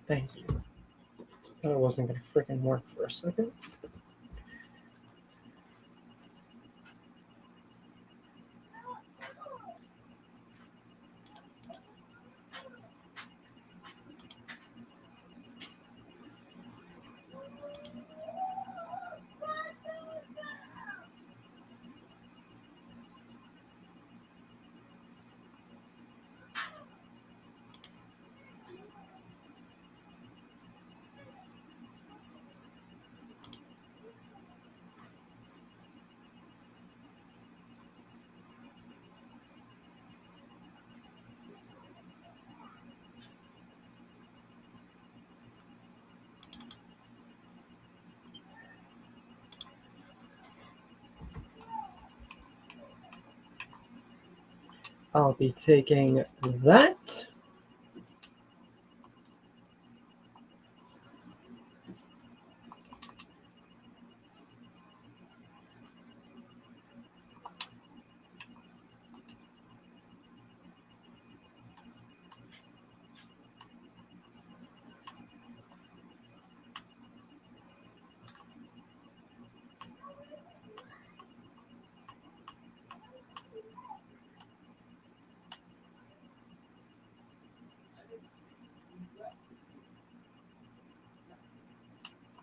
Thank you. I thought it wasn't going to freaking work for a second. I'll be taking that.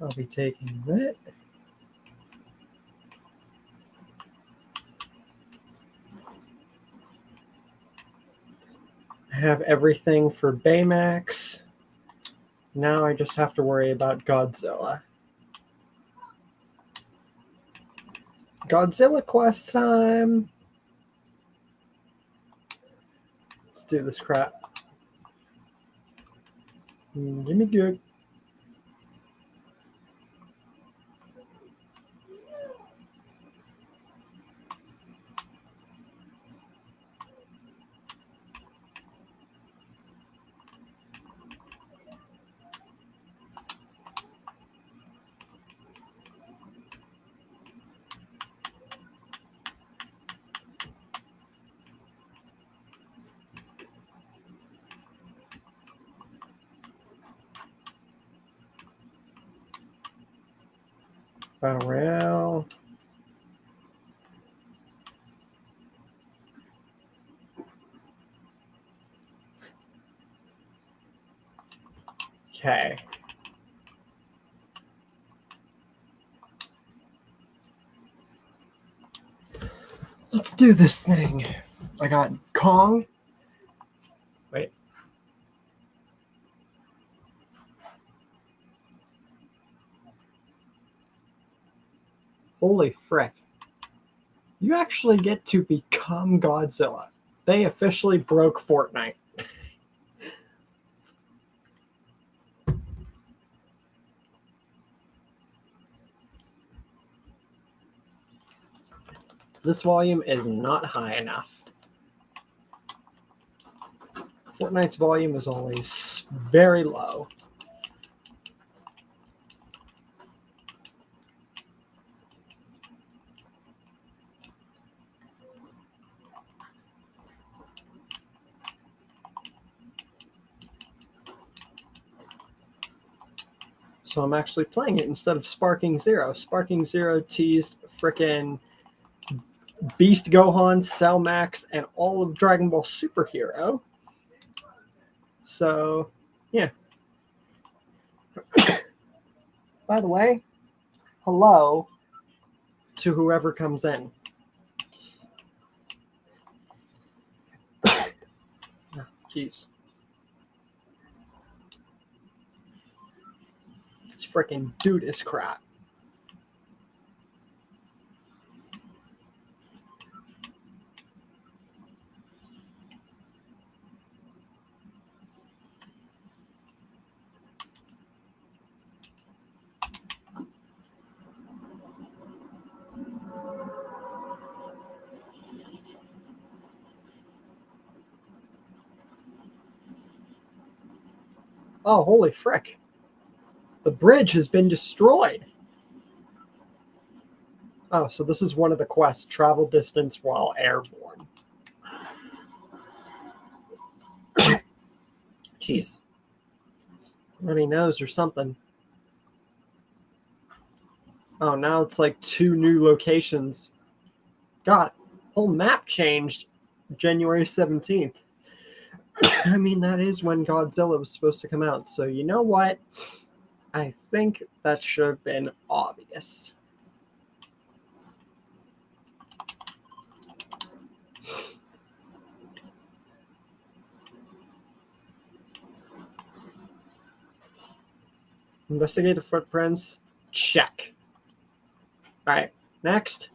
I'll be taking that. I have everything for Baymax. Now I just have to worry about Godzilla. Godzilla quest time! Let's do this crap. Give me good. Battle Royale. Okay. Let's do this thing. I got Kong. Wait. Holy frick. You actually get to become Godzilla. They officially broke Fortnite. This volume is not high enough. Fortnite's volume is always very low. So I'm actually playing it instead of Sparking Zero. Sparking Zero teased frickin' Beast Gohan, Cell Max, and all of Dragon Ball Superhero. So, yeah. By the way, hello to whoever comes in. Jeez. It's freaking dude-is crap. Oh, holy frick. The bridge has been destroyed. Oh, so this is one of the quests. Travel distance while airborne. Jeez. Runny nose or something. Oh, now it's like 2 new locations. God, whole map changed January 17th. I mean, that is when Godzilla was supposed to come out. So you know what? I think that should have been obvious. Investigate the footprints. Check. All right, next.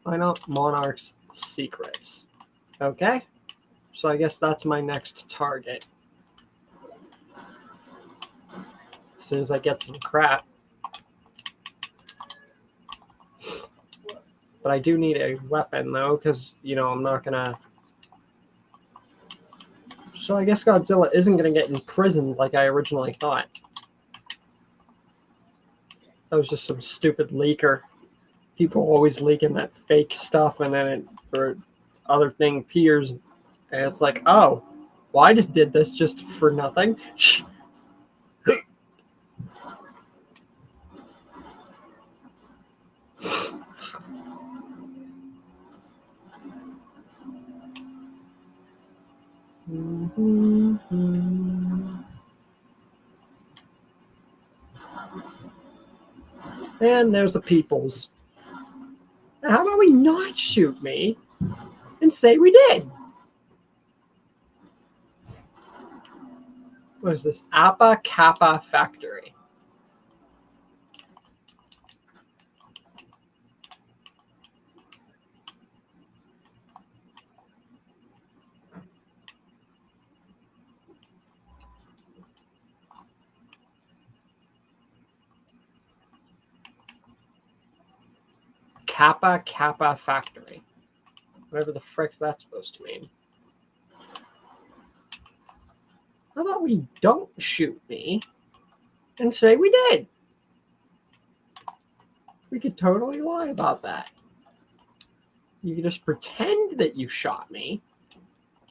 Find out Monarch's secrets. Okay, so I guess that's my next target. As soon as I get some crap. But I do need a weapon, though, because, you know, I'm not gonna... So I guess Godzilla isn't gonna get imprisoned like I originally thought. That was just some stupid leaker. People always leaking that fake stuff, and then it, or other thing appears, and it's like, oh, well, I just did this just for nothing. And there's a Peoples. Now, how about we not shoot me and say we did? What is this? Appa Kappa Factory. Kappa Kappa Factory. Whatever the frick that's supposed to mean. How about we don't shoot me and say we did? We could totally lie about that. You can just pretend that you shot me,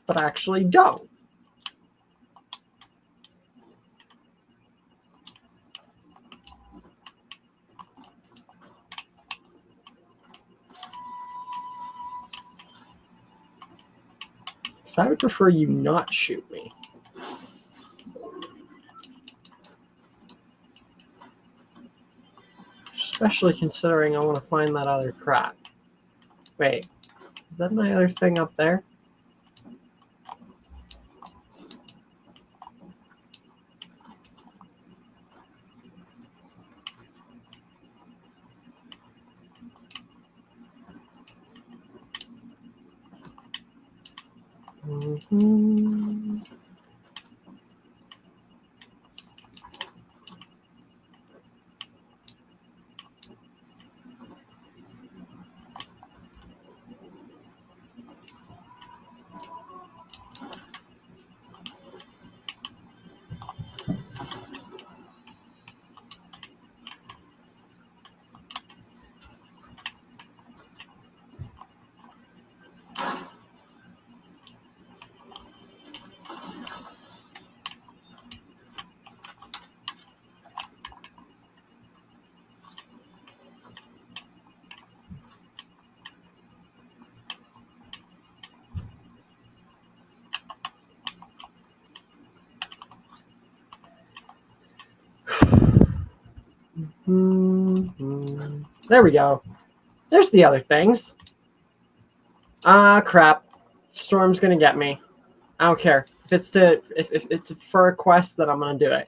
but actually don't. So I would prefer you not shoot me. Especially considering I want to find that other crap. Wait, is that my other thing up there? Mhm. Mhm. There we go. There's the other things. Ah, crap. Storm's gonna get me. I don't care. If it's for a quest, then I'm gonna do it.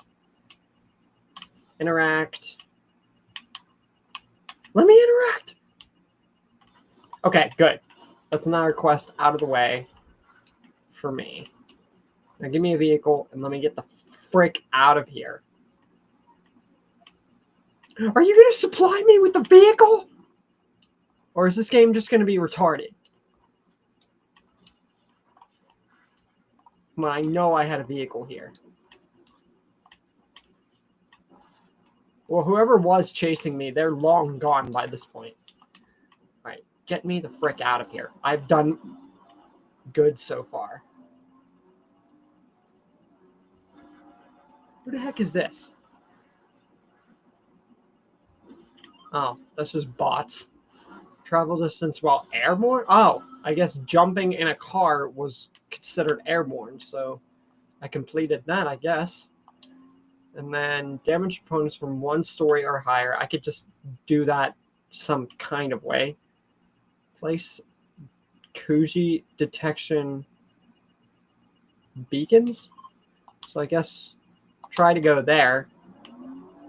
Interact. Let me interact. Okay, good. That's another quest out of the way for me. Now give me a vehicle and let me get the frick out of here. Are you gonna supply me with the vehicle? Or is this game just gonna be retarded? Well, I know I had a vehicle here. Well, whoever was chasing me, they're long gone by this point. Alright, get me the frick out of here. I've done good so far. Who the heck is this? Oh, that's just bots. Travel distance while airborne? Oh, I guess jumping in a car was considered airborne, so I completed that, I guess. And then damage opponents from 1 story or higher. I could just do that some kind of way. Place Kuji detection beacons. So I guess try to go there.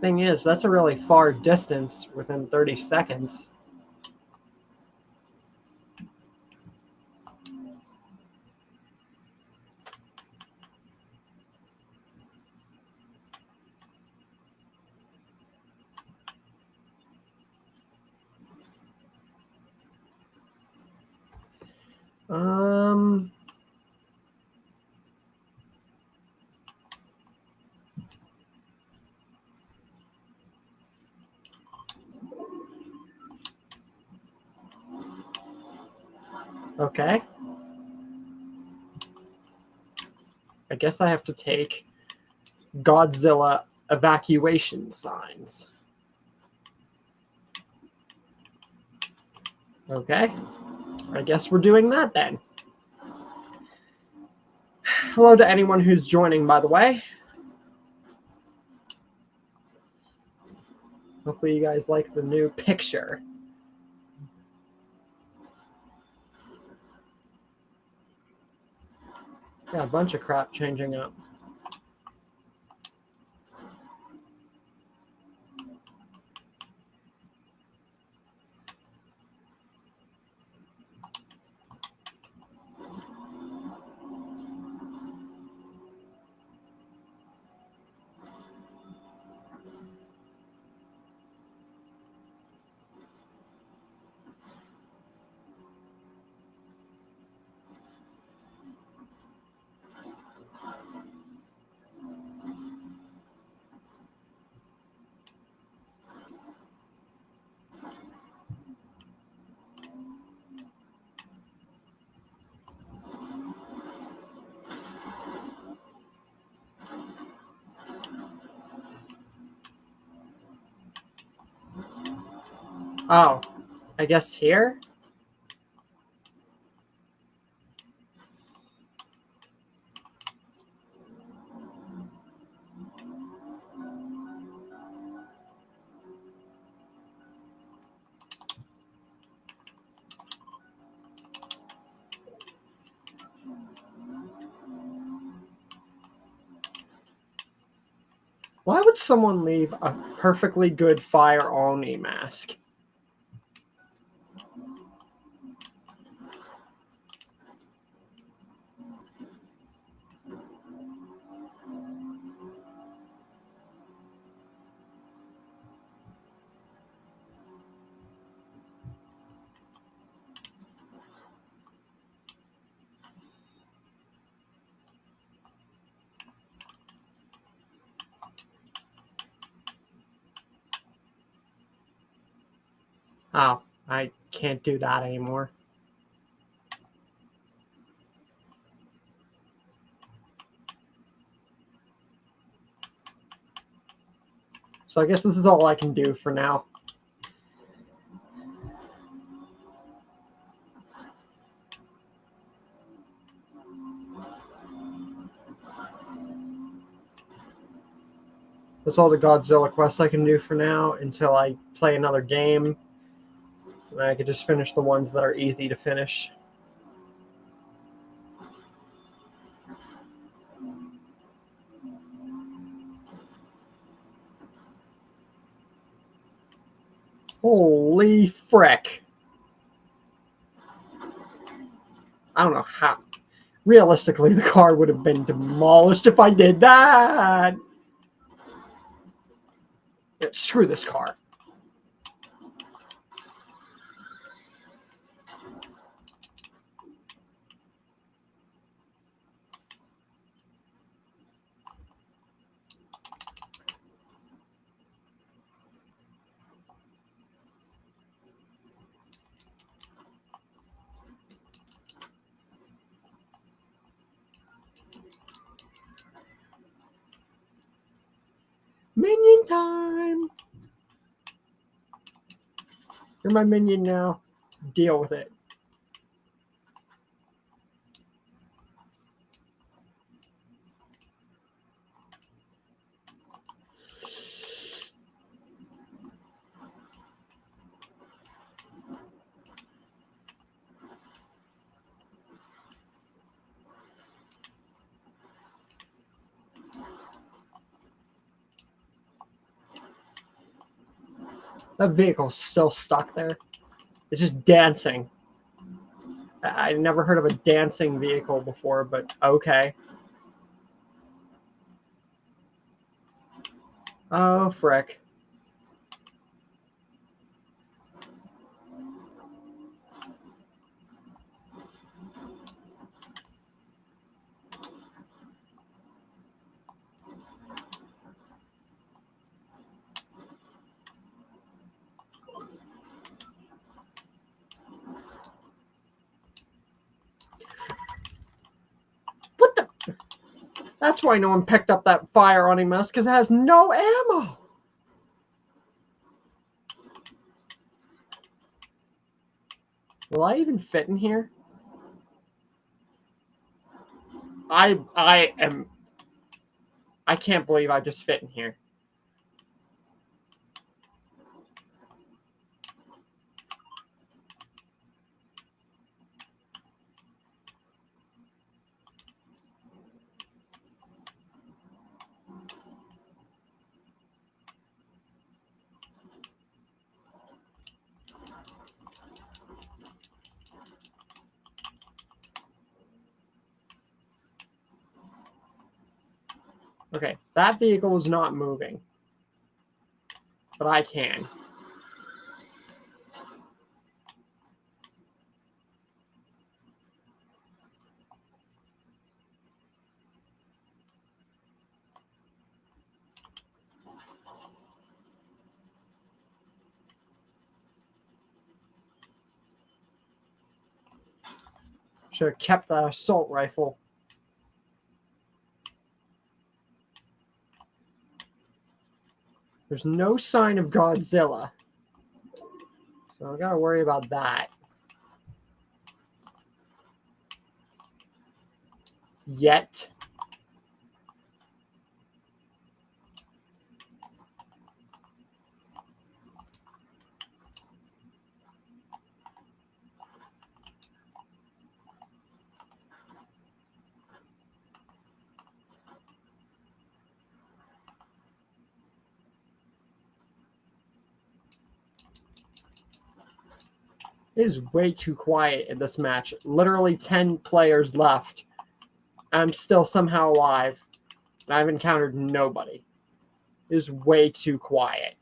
Thing is, that's a really far distance within 30 seconds. Okay. I guess I have to take Godzilla evacuation signs. Okay. I guess we're doing that then. Hello to anyone who's joining, by the way. Hopefully you guys like the new picture. Yeah, a bunch of crap changing up. Oh, I guess here? Why would someone leave a perfectly good fire only mask? Oh, I can't do that anymore. So I guess this is all I can do for now. That's all the Godzilla quests I can do for now until I play another game. And I can just finish the ones that are easy to finish. Holy frick. I don't know how. Realistically, the car would have been demolished if I did that. Yeah, screw this car. Minion time! You're my minion now. Deal with it. That vehicle's still stuck there. It's just dancing. I never heard of a dancing vehicle before, but okay. Oh, frick. What the? That's why no one picked up that fire Omniverse, because it has no ammo. Will I even fit in here? I can't believe I just fit in here. Okay, that vehicle is not moving. But I can. Should have kept the assault rifle. There's no sign of Godzilla. So I gotta worry about that. Yet. It is way too quiet in this match. Literally 10 players left. I'm still somehow alive. And I've encountered nobody. It is way too quiet.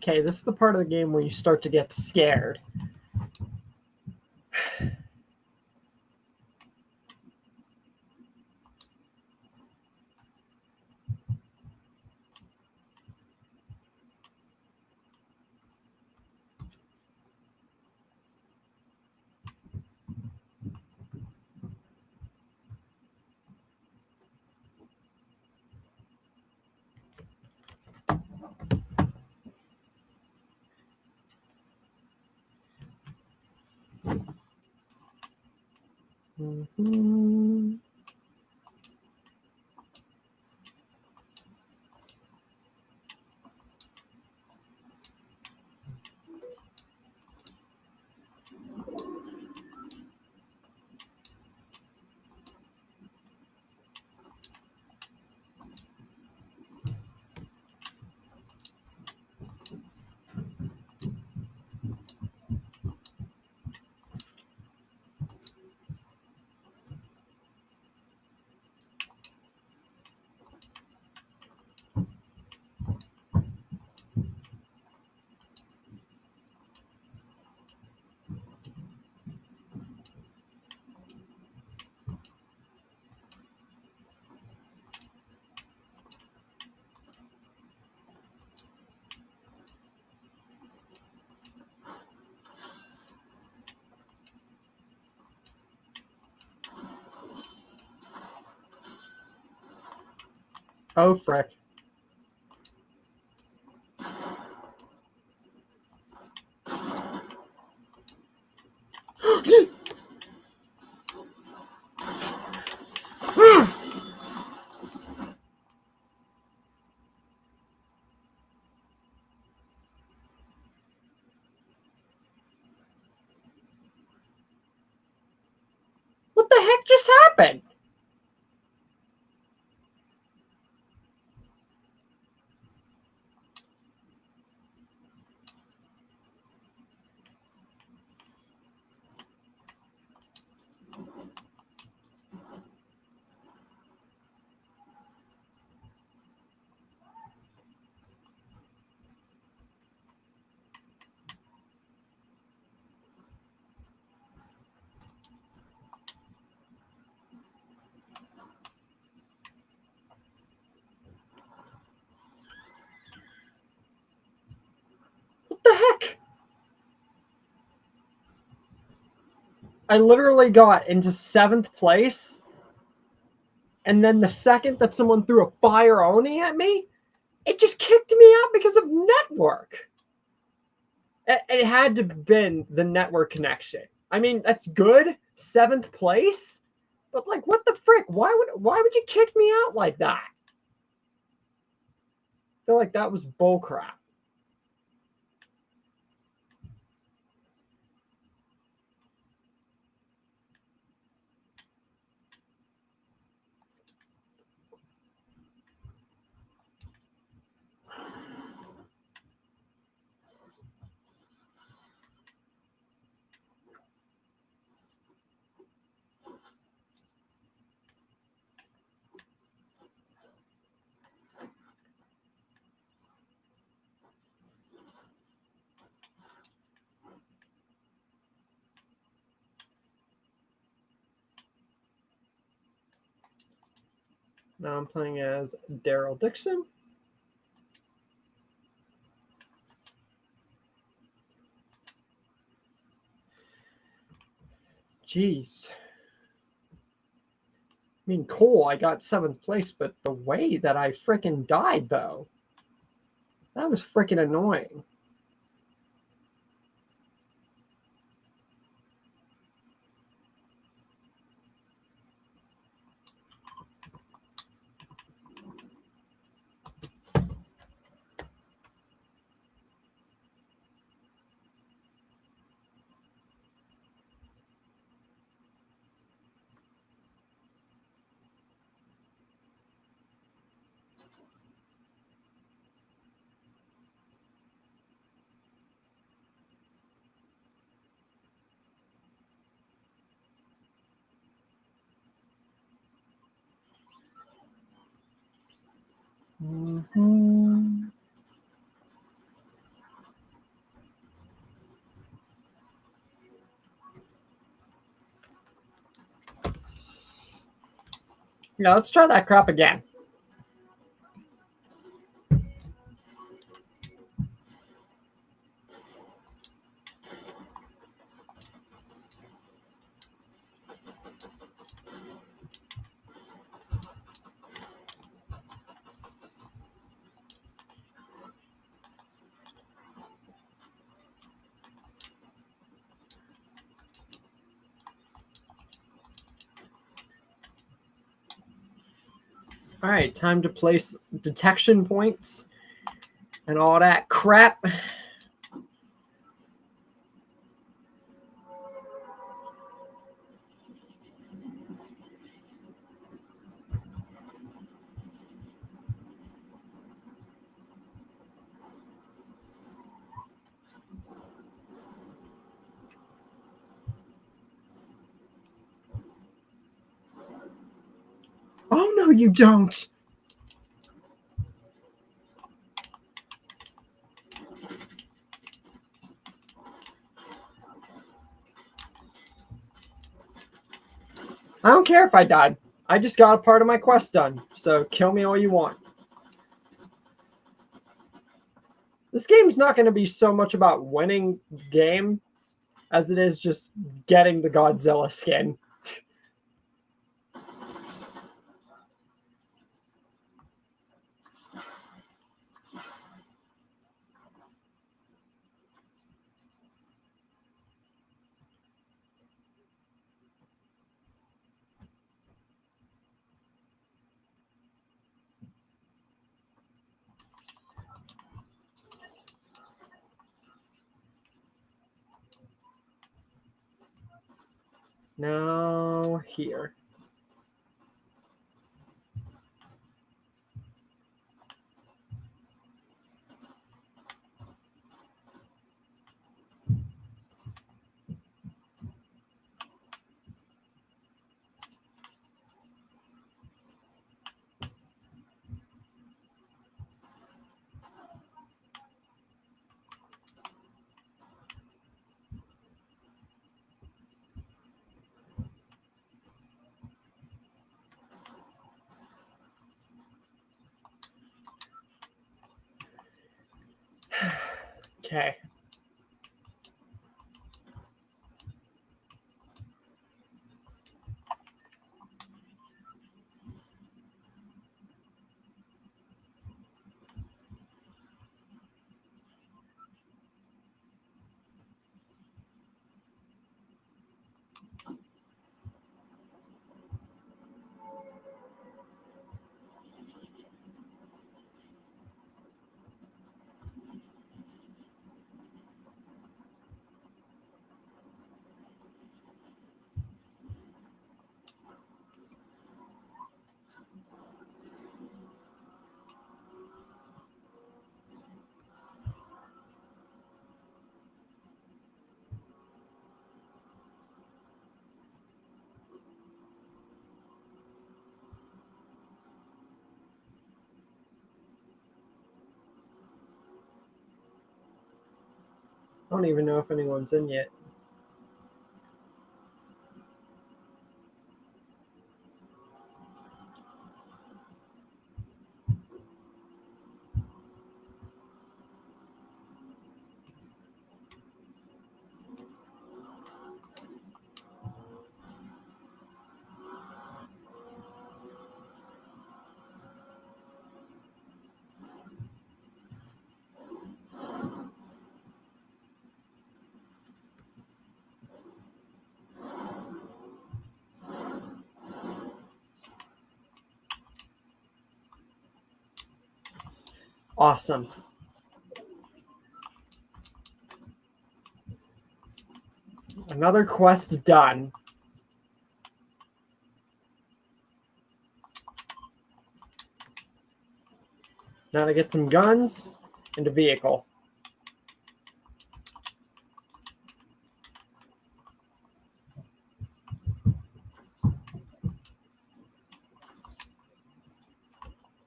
Okay, this is the part of the game where you start to get scared. Mm-hmm. Oh, frick. What the heck just happened? What the heck? I literally got into 7th place, and then the second that someone threw a fire Oni at me, it just kicked me out because of network. It had to have been the network connection. I mean, that's good, 7th place, but like, what the frick? Why would you kick me out like that? I feel like that was bullcrap. Now I'm playing as Daryl Dixon. Jeez. I mean, cool, I got 7th place, but the way that I freaking died, though, that was freaking annoying. Mm-hmm. Yeah, let's try that crap again. All right, time to place detection points and all that crap. Oh, no, you don't. I don't care if I died. I just got a part of my quest done, so kill me all you want. This game's not going to be so much about winning the game as it is just getting the Godzilla skin. Now here. Okay. I don't even know if anyone's in yet. Awesome. Another quest done. Now to get some guns and a vehicle.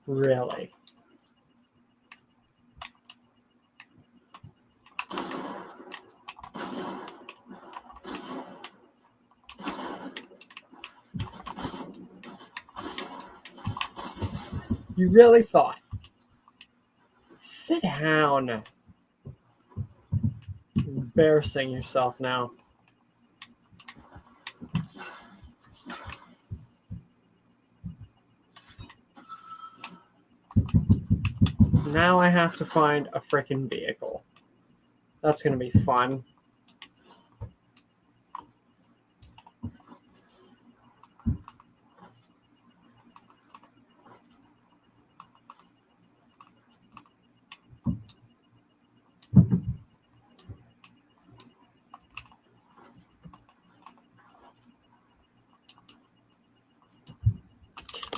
Really? You really thought. Sit down. You're embarrassing yourself now. Now I have to find a frickin' vehicle. That's gonna be fun.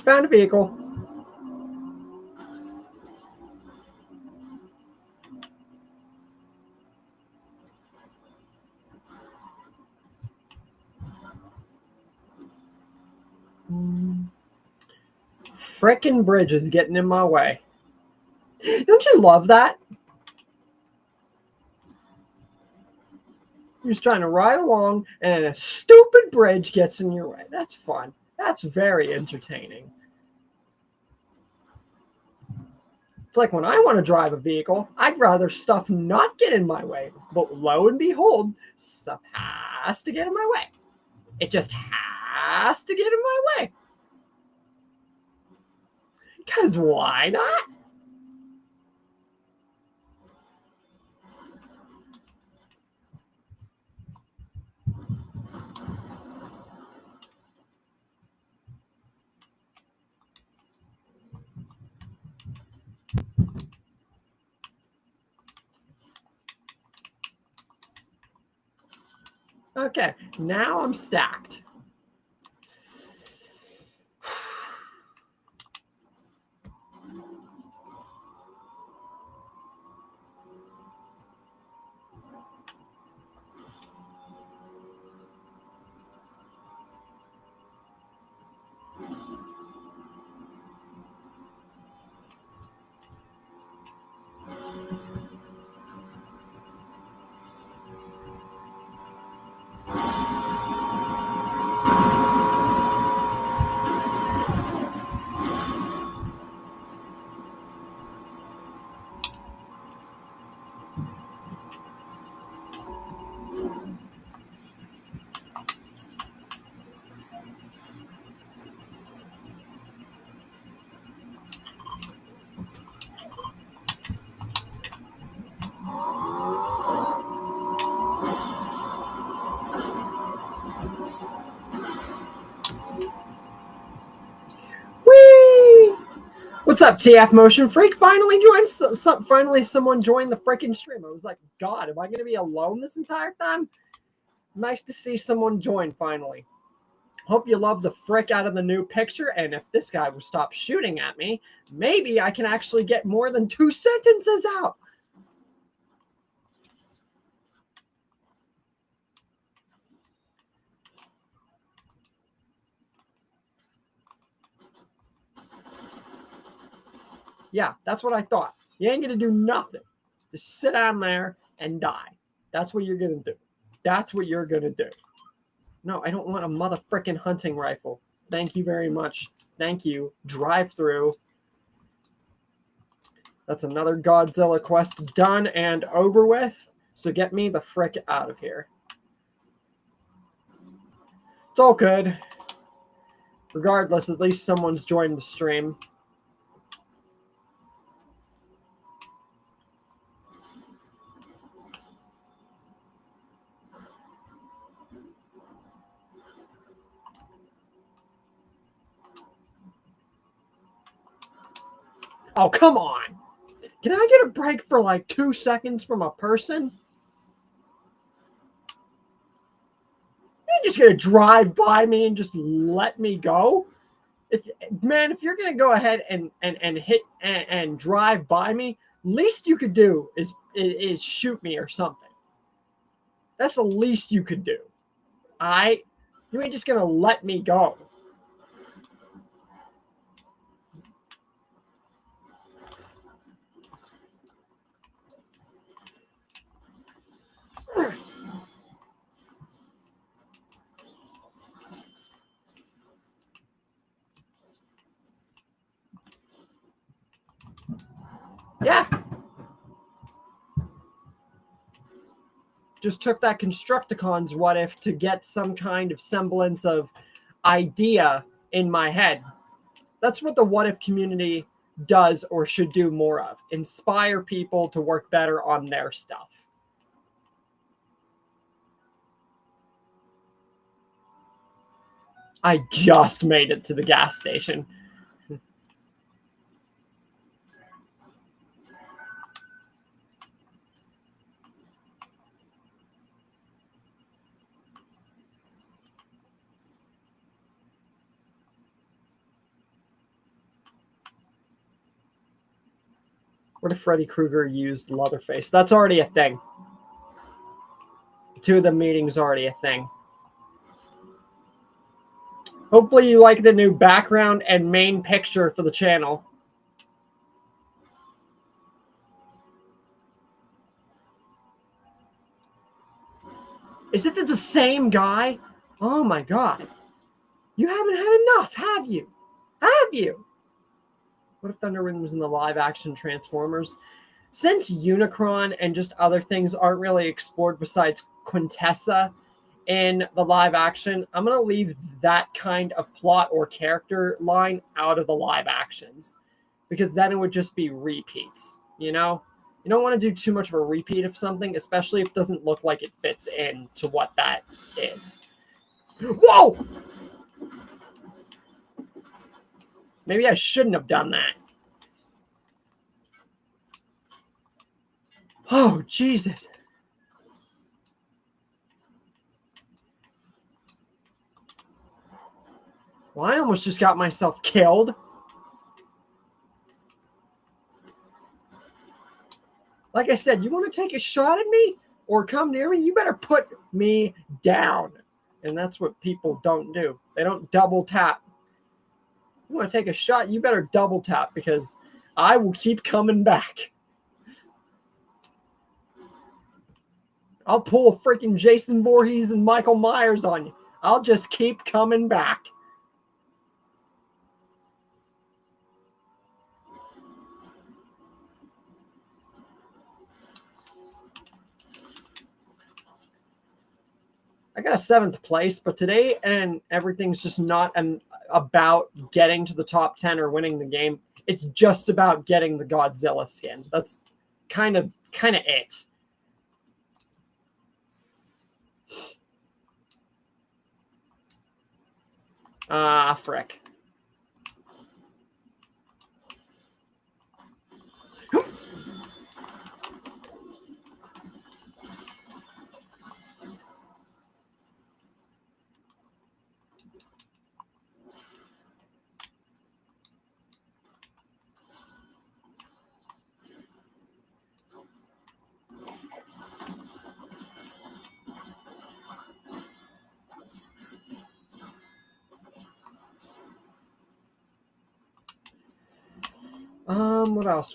Found a vehicle. Frickin' bridge is getting in my way. Don't you love that? You're just trying to ride along and a stupid bridge gets in your way. That's fun. That's very entertaining. It's like when I want to drive a vehicle, I'd rather stuff not get in my way. But lo and behold, stuff has to get in my way. It just has to get in my way. Because why not? Okay, now I'm stacked. Whee! What's up, TF Motion Freak? Finally joined. Finally, someone joined the freaking stream. I was like, God, am I going to be alone this entire time? Nice to see someone join finally. Hope you love the frick out of the new picture. And if this guy will stop shooting at me, maybe I can actually get more than 2 sentences out. Yeah, that's what I thought. You ain't going to do nothing. Just sit down there and die. That's what you're going to do. That's what you're going to do. No, I don't want a motherfucking hunting rifle. Thank you very much. Thank you. Drive through. That's another Godzilla quest done and over with. So get me the frick out of here. It's all good. Regardless, at least someone's joined the stream. Oh, come on. Can I get a break for like 2 seconds from a person? You're just going to drive by me and just let me go? If you're going to go ahead and hit and drive by me, least you could do is shoot me or something. That's the least you could do. You ain't just going to let me go. Yeah. Just took that Constructicon's what if to get some kind of semblance of idea in my head. That's what the what if community does or should do more of. Inspire people to work better on their stuff. I just made it to the gas station. What if Freddy Krueger used Leatherface? That's already a thing. Two of the meetings already a thing. Hopefully you like the new background and main picture for the channel. Is it the same guy? Oh my god. You haven't had enough, have you? Have you? What if Thunderwing was in the live action Transformers? Since Unicron and just other things aren't really explored besides Quintessa in the live action, I'm going to leave that kind of plot or character line out of the live actions, because then it would just be repeats, you know? You don't want to do too much of a repeat of something, especially if it doesn't look like it fits into what that is. Whoa! Maybe I shouldn't have done that. Oh, Jesus. Well, I almost just got myself killed. Like I said, you want to take a shot at me or come near me? You better put me down. And that's what people don't do. They don't double tap. You want to take a shot? You better double tap, because I will keep coming back. I'll pull a freaking Jason Voorhees and Michael Myers on you. I'll just keep coming back. I got a 7th place, but today and everything's just not about getting to the top 10 or winning the game. It's just about getting the Godzilla skin. That's kind of it. Ah, frick.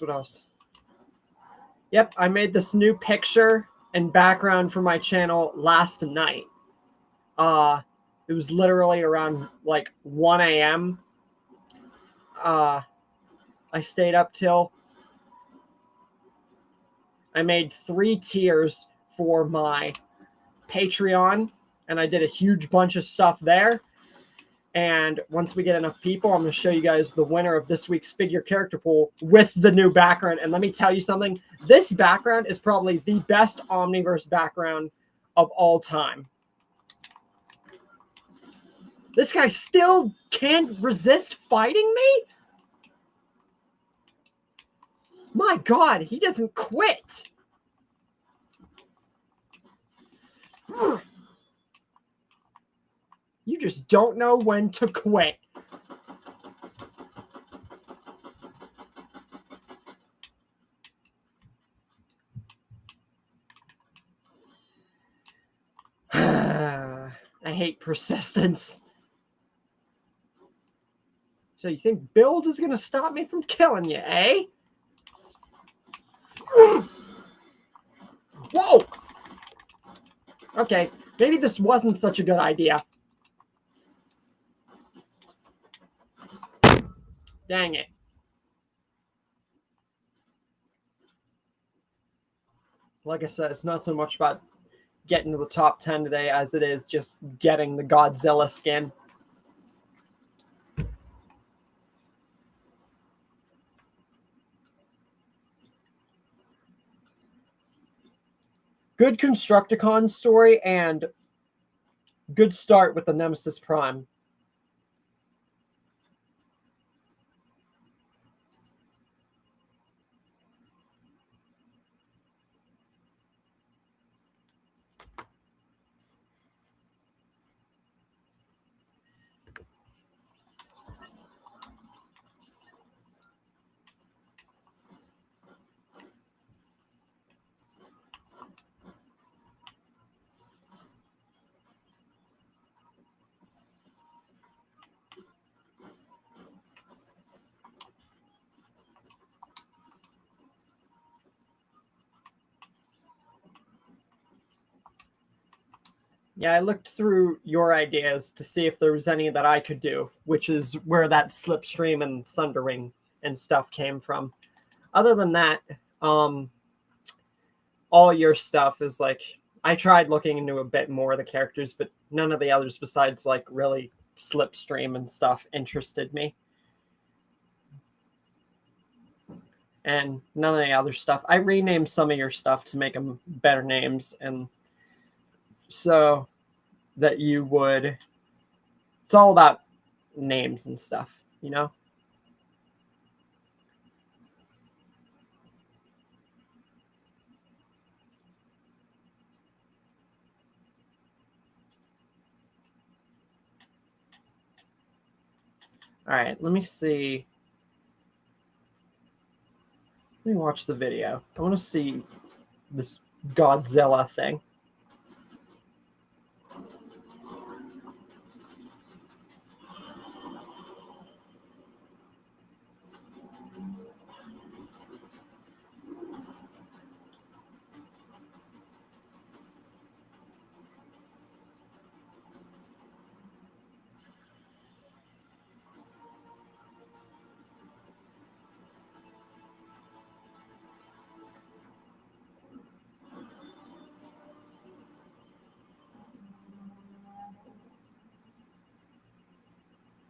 What else? Yep, I made this new picture and background for my channel last night. It was literally around like 1 a.m. I stayed up till. I made 3 tiers for my Patreon, and I did a huge bunch of stuff there. And once we get enough people, I'm going to show you guys the winner of this week's figure character pool with the new background. And let me tell you something. This background is probably the best Omniverse background of all time. This guy still can't resist fighting me? My God, he doesn't quit. You just don't know when to quit. I hate persistence. So you think build is going to stop me from killing you, eh? Whoa! Okay, maybe this wasn't such a good idea. Dang it. like I said, it's not so much about getting to the top 10 today as it is just getting the Godzilla skin. Good Constructicon story and good start with the Nemesis Prime. Yeah, I looked through your ideas to see if there was any that I could do, which is where that Slipstream and Thundering and stuff came from. Other than that, all your stuff is like, I tried looking into a bit more of the characters, but none of the others besides like really Slipstream and stuff interested me. And none of the other stuff. I renamed some of your stuff to make them better names, and so that you would, it's all about names and stuff, you know? All right, let me see. Let me watch the video. I want to see this Godzilla thing.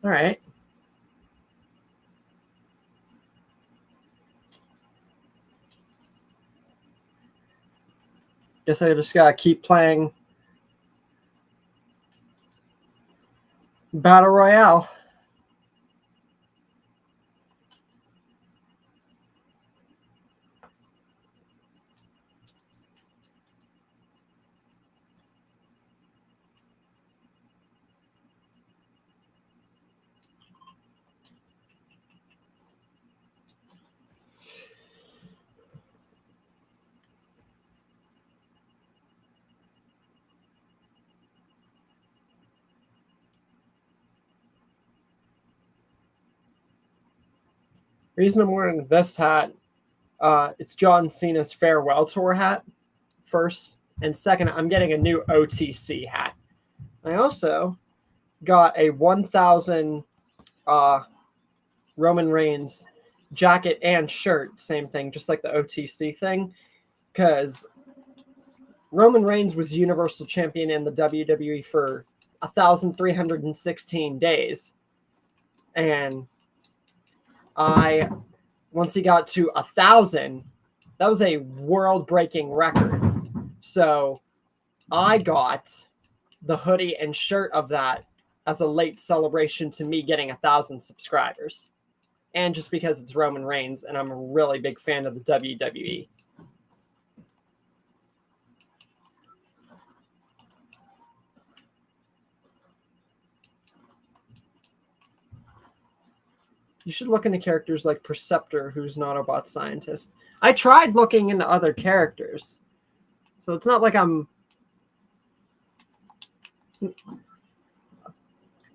All right. Guess I just gotta keep playing Battle Royale. Reason I'm wearing this hat, it's John Cena's farewell tour hat, first. And second, I'm getting a new OTC hat. I also got a 1000 Roman Reigns jacket and shirt, same thing, just like the OTC thing, because Roman Reigns was Universal Champion in the WWE for 1,316 days. And once he got to 1,000, that was a world-breaking record. So I got the hoodie and shirt of that as a late celebration to me getting 1,000 subscribers. And just because it's Roman Reigns, and I'm a really big fan of the WWE. You should look into characters like Perceptor, who's an Autobot scientist. I tried looking into other characters. So it's not like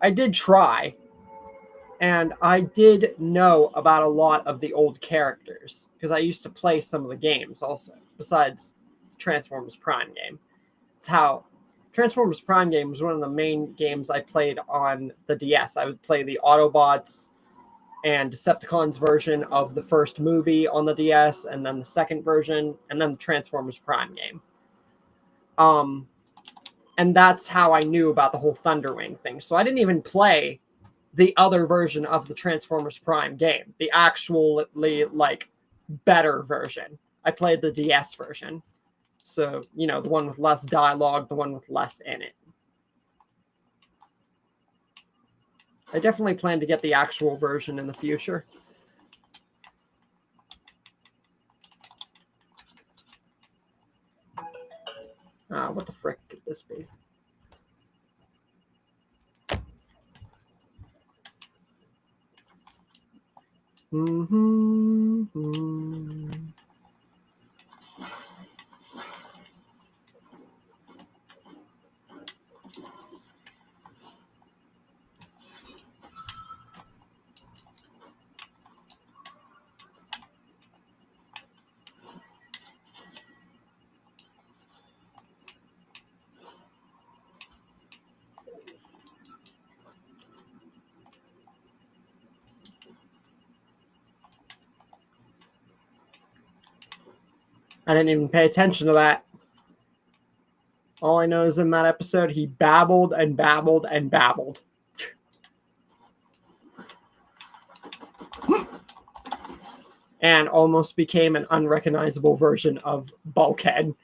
I did try. And I did know about a lot of the old characters, because I used to play some of the games also, besides Transformers Prime game. It's how Transformers Prime game was one of the main games I played on the DS. I would play the Autobots and Decepticons version of the first movie on the DS, and then the second version, and then the Transformers Prime game. And that's how I knew about the whole Thunderwing thing. So I didn't even play the other version of the Transformers Prime game, the actually like better version. I played the DS version. So, you know, the one with less dialogue, the one with less in it. I definitely plan to get the actual version in the future. What the frick could this be? I didn't even pay attention to that. All I know is in that episode, he babbled and babbled and babbled. And almost became an unrecognizable version of Bulkhead.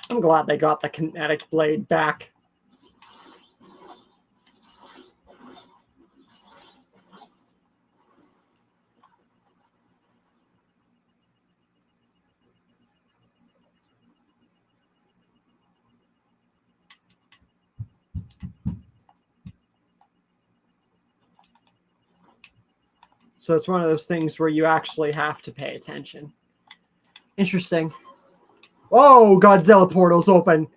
I'm glad they got the kinetic blade back. So it's one of those things where you actually have to pay attention. Interesting. Oh, Godzilla portal's open.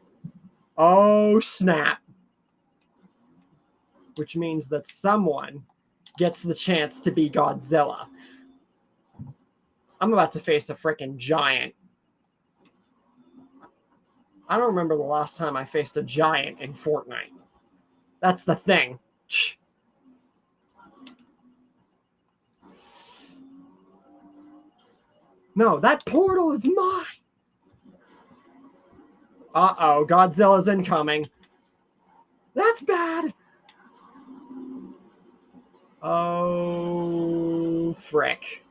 Oh, snap. Which means that someone gets the chance to be Godzilla. I'm about to face a freaking giant. I don't remember the last time I faced a giant in Fortnite. That's the thing. No, that portal is mine. Uh-oh, Godzilla's incoming. That's bad. Oh, frick.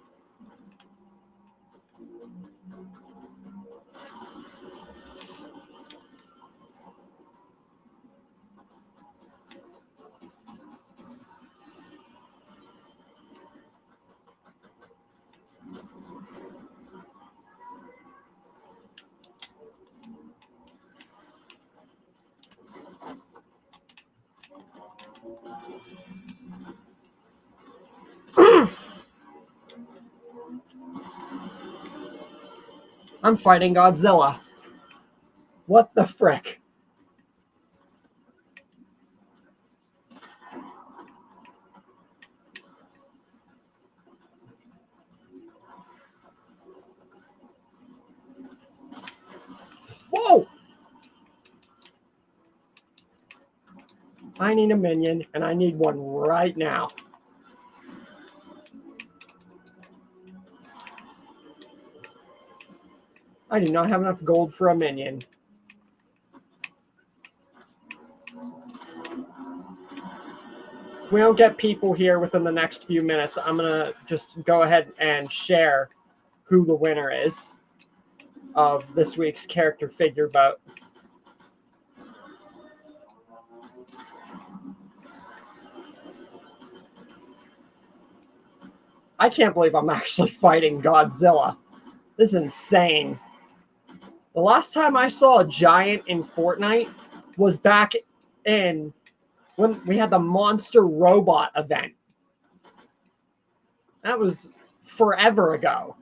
I'm fighting Godzilla. What the frick? Whoa! I need a minion, and I need one right now. I do not have enough gold for a minion. If we don't get people here within the next few minutes, I'm going to just go ahead and share who the winner is of this week's character figure boat. I can't believe I'm actually fighting Godzilla. This is insane. The last time I saw a giant in Fortnite was back in when we had the monster robot event. That was forever ago.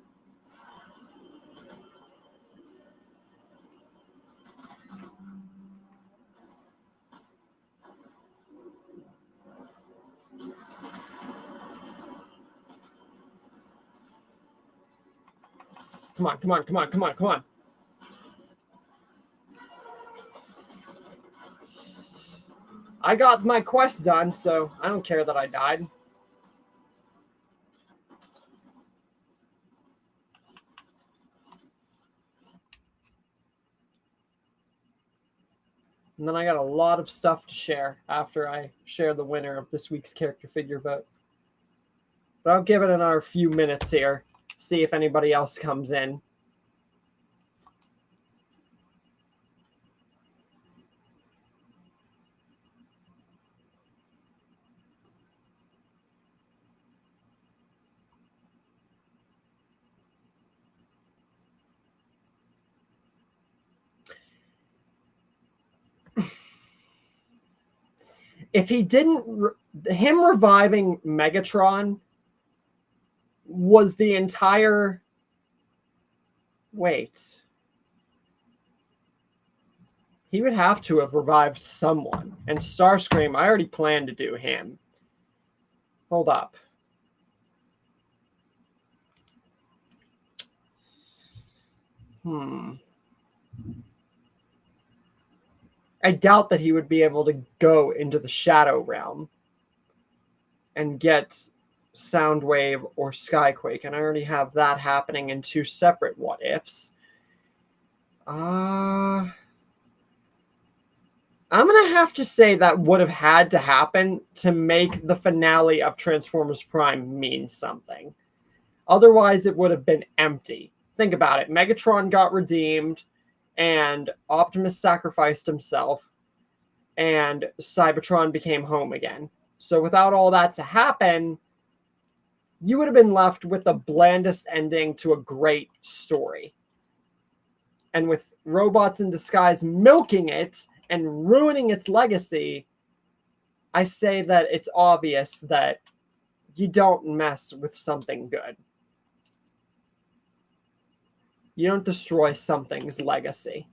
Come on, come on, come on, come on, come on. I got my quest done, so I don't care that I died. And then I got a lot of stuff to share after I share the winner of this week's character figure vote. But I'll give it another few minutes here, see if anybody else comes in. If he didn't, him reviving Megatron was the entire. Wait. He would have to have revived someone. And Starscream, I already planned to do him. Hold up. I doubt that he would be able to go into the Shadow Realm and get Soundwave or Skyquake, and I already have that happening in two separate what-ifs. I'm going to have to say that would have had to happen to make the finale of Transformers Prime mean something. Otherwise, it would have been empty. Think about it. Megatron got redeemed, and Optimus sacrificed himself, and Cybertron became home again. So without all that to happen, you would have been left with the blandest ending to a great story. And with Robots in Disguise milking it and ruining its legacy, I say that it's obvious that you don't mess with something good. You don't destroy something's legacy.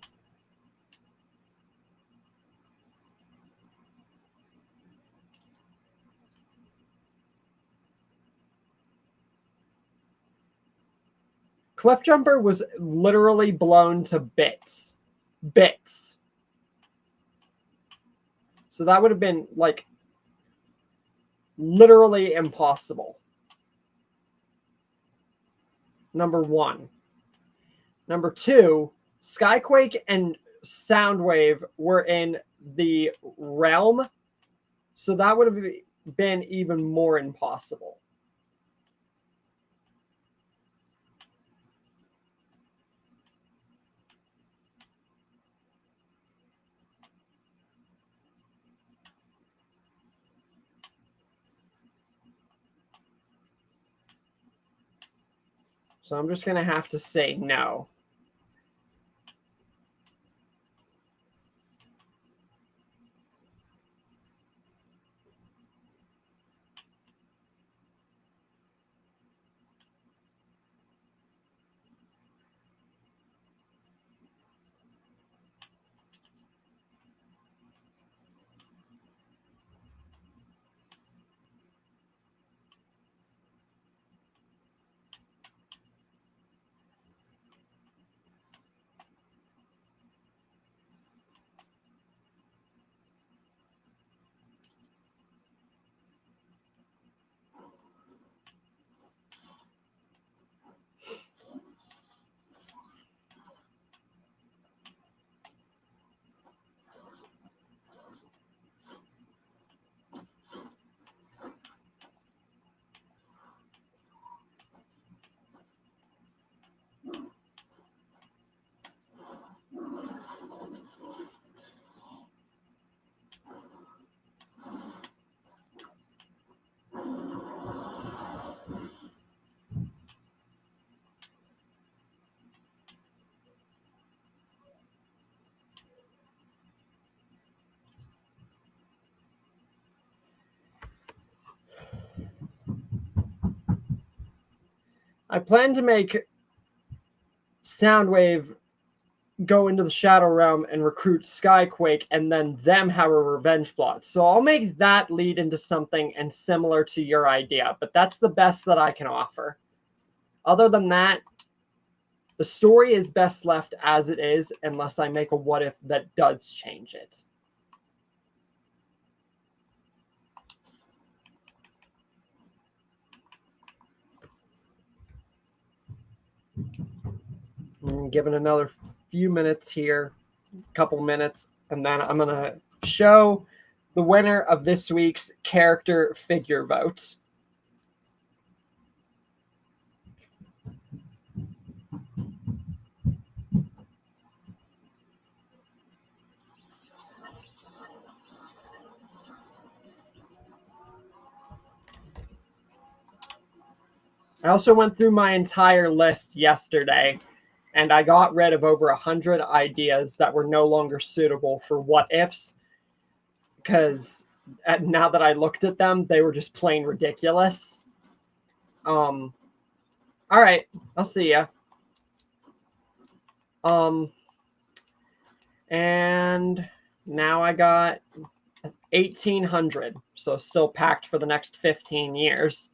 Cliffjumper was literally blown to bits. Bits. So that would have been, like, literally impossible. Number one. Number two, Skyquake and Soundwave were in the realm, so that would have been even more impossible. So I'm just going to have to say no. I plan to make Soundwave go into the Shadow Realm and recruit Skyquake, and then them have a revenge plot. So I'll make that lead into something and similar to your idea, but that's the best that I can offer. Other than that, the story is best left as it is, unless I make a what if that does change it. Give it another few minutes here, couple minutes, and then I'm gonna show the winner of this week's character figure vote. I also went through my entire list yesterday, and I got rid of over 100 ideas that were no longer suitable for what ifs, because now that I looked at them, they were just plain ridiculous. All right, I'll see ya. And now I got 1,800, so still packed for the next 15 years.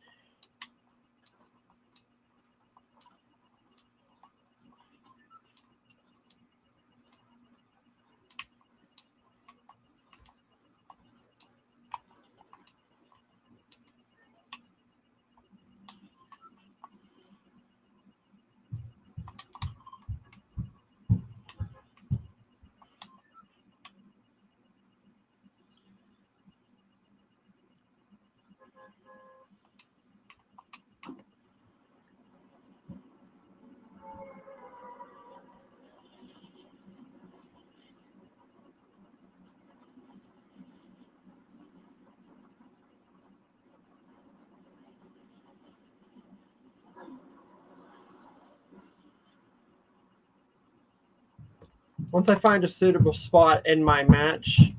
Once I find a suitable spot in my match,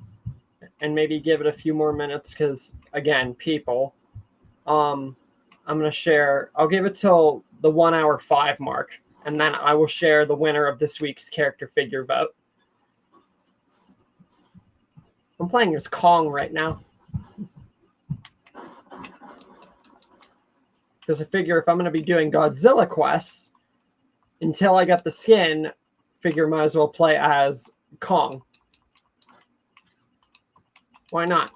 and maybe give it a few more minutes, because again, people, I'm gonna share. I'll give it till the 1 hour 5 mark, and then I will share the winner of this week's character figure vote. I'm playing as Kong right now, because I figure if I'm gonna be doing Godzilla quests until I get the skin, figure might as well play as Kong. Why not?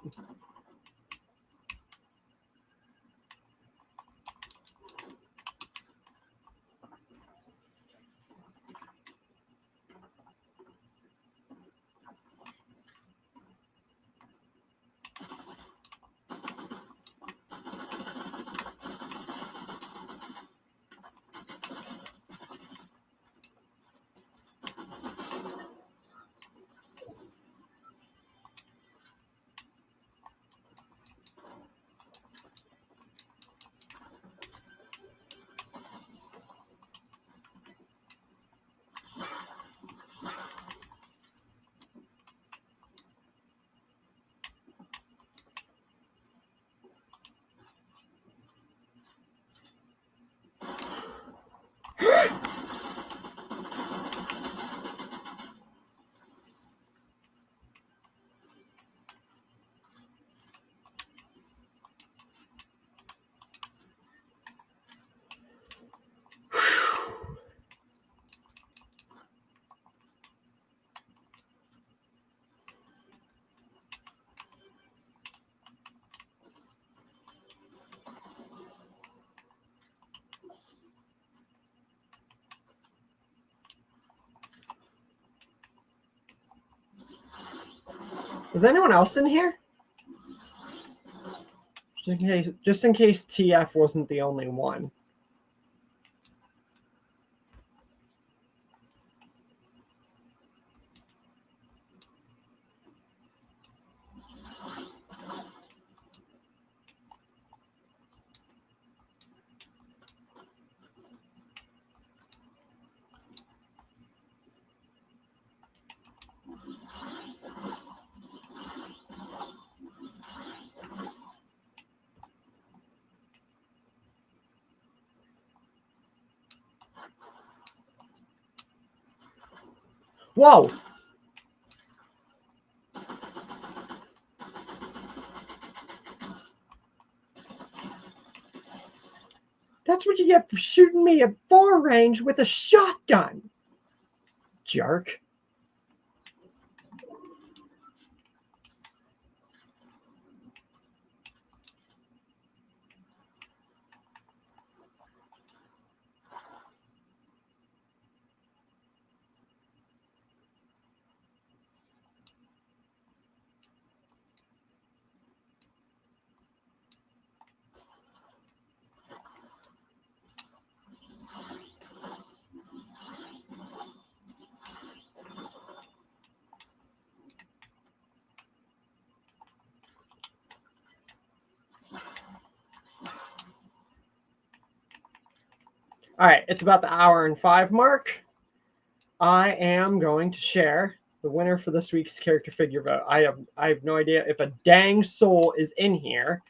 Is anyone else in here? Just in case TF wasn't the only one. Whoa! That's what you get for shooting me at far range with a shotgun. Jerk. All right, it's about the 1:05 mark. I am going to share the winner for this week's character figure vote. I have no idea if a dang soul is in here.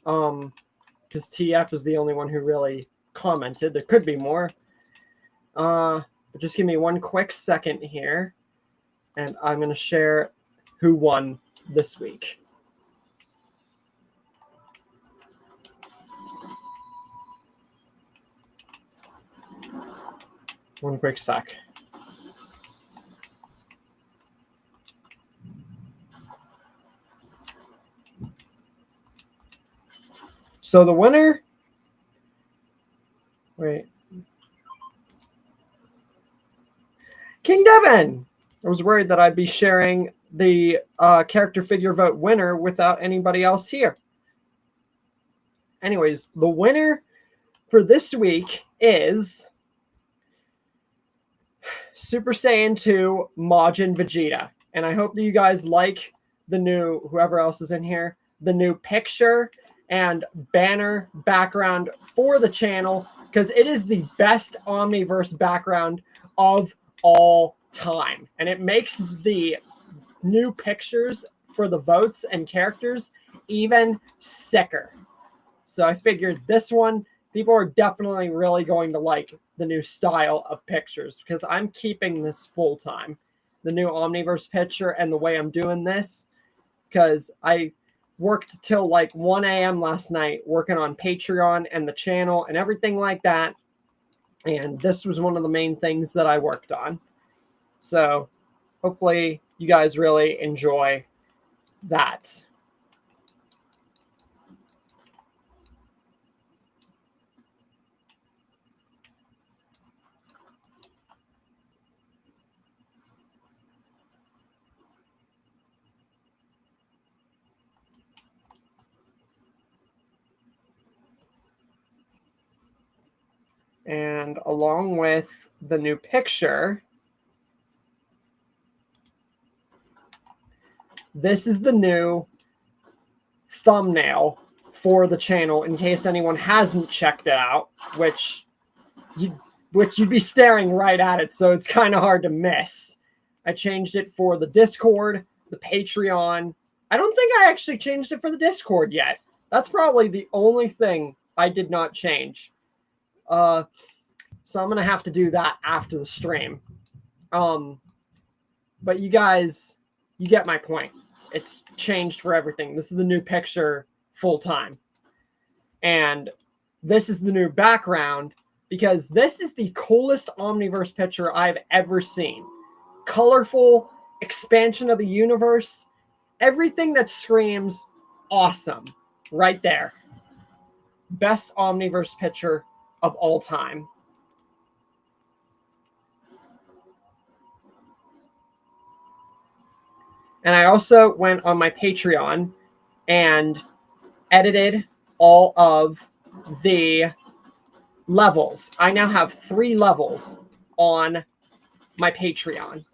Because TF is the only one who really commented. There could be more. But just give me one quick second here, and I'm going to share who won this week. One quick sec. So the winner, wait, King Devin. I was worried that I'd be sharing the character figure vote winner without anybody else here. Anyways, the winner for this week is Super Saiyan 2 Majin Vegeta. And I hope that you guys like the new, whoever else is in here, the new picture and banner background for the channel, because it is the best Omniverse background of all time. And it makes the new pictures for the votes and characters even sicker. So I figured this one, people are definitely really going to like the new style of pictures, because I'm keeping this full time, the new Omniverse picture and the way I'm doing this, because I worked till like 1 a.m. last night working on Patreon and the channel and everything like that. And this was one of the main things that I worked on. So hopefully you guys really enjoy that. And along with the new picture, this is the new thumbnail for the channel, in case anyone hasn't checked it out, which you'd be staring right at it, so it's kind of hard to miss. I changed it for the Discord, the Patreon. I don't think I actually changed it for the Discord yet. That's probably the only thing I did not change. So I'm going to have to do that after the stream. But you guys, you get my point. It's changed for everything. This is the new picture full time. And this is the new background, because this is the coolest Omniverse picture I've ever seen. Colorful, expansion of the universe, everything that screams awesome right there. Best Omniverse picture of all time. And I also went on my Patreon and edited all of the levels. I now have 3 levels on my Patreon.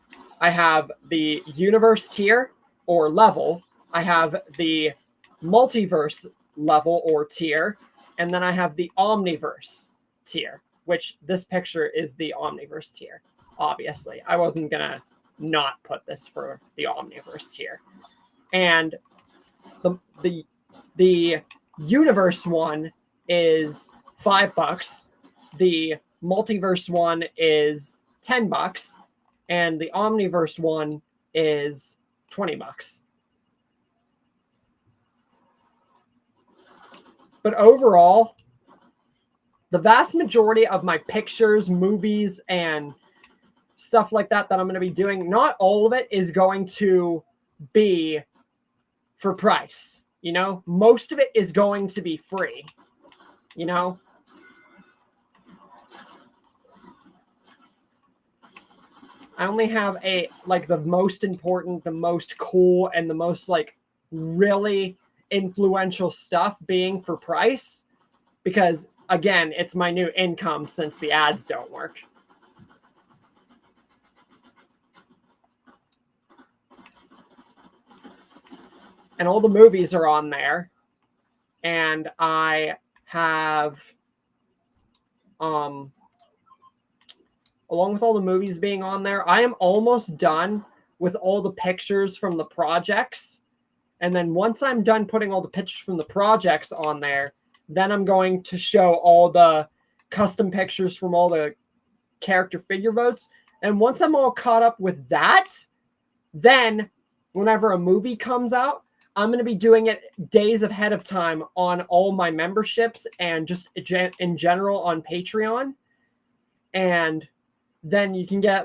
I have the universe tier or level. I have the multiverse level or tier. And then I have the Omniverse tier, which this picture is the Omniverse tier. Obviously, I wasn't going to not put this for the Omniverse tier. And the universe one is $5. The multiverse one is $10, and the Omniverse one is $20. But overall, the vast majority of my pictures, movies, and stuff like that I'm going to be doing, not all of it is going to be for price. You know, most of it is going to be free. You know, I only have the most important, the most cool, and the most really influential stuff being for price, because again, it's my new income since the ads don't work. And all the movies are on there, and I have along with all the movies being on there, I am almost done with all the pictures from the projects. And then once I'm done putting all the pictures from the projects on there, then I'm going to show all the custom pictures from all the character figure votes. And once I'm all caught up with that, then whenever a movie comes out, I'm going to be doing it days ahead of time on all my memberships and just in general on Patreon. And then you can get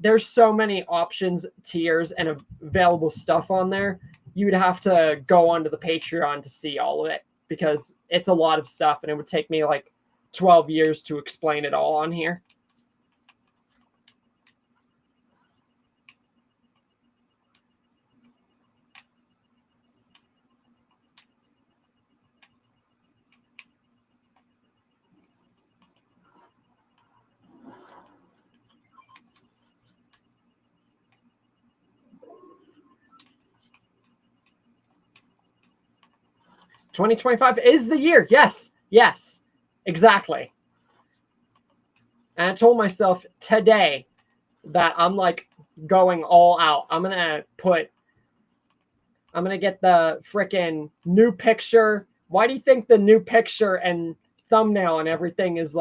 there's so many options, tiers, and available stuff on there. You would have to go onto the Patreon to see all of it, because it's a lot of stuff and it would take me 12 years to explain it all on here. $2025 is the year. Yes, exactly. And I told myself today that I'm going all out. I'm going to get the freaking new picture. Why do you think the new picture and thumbnail and everything is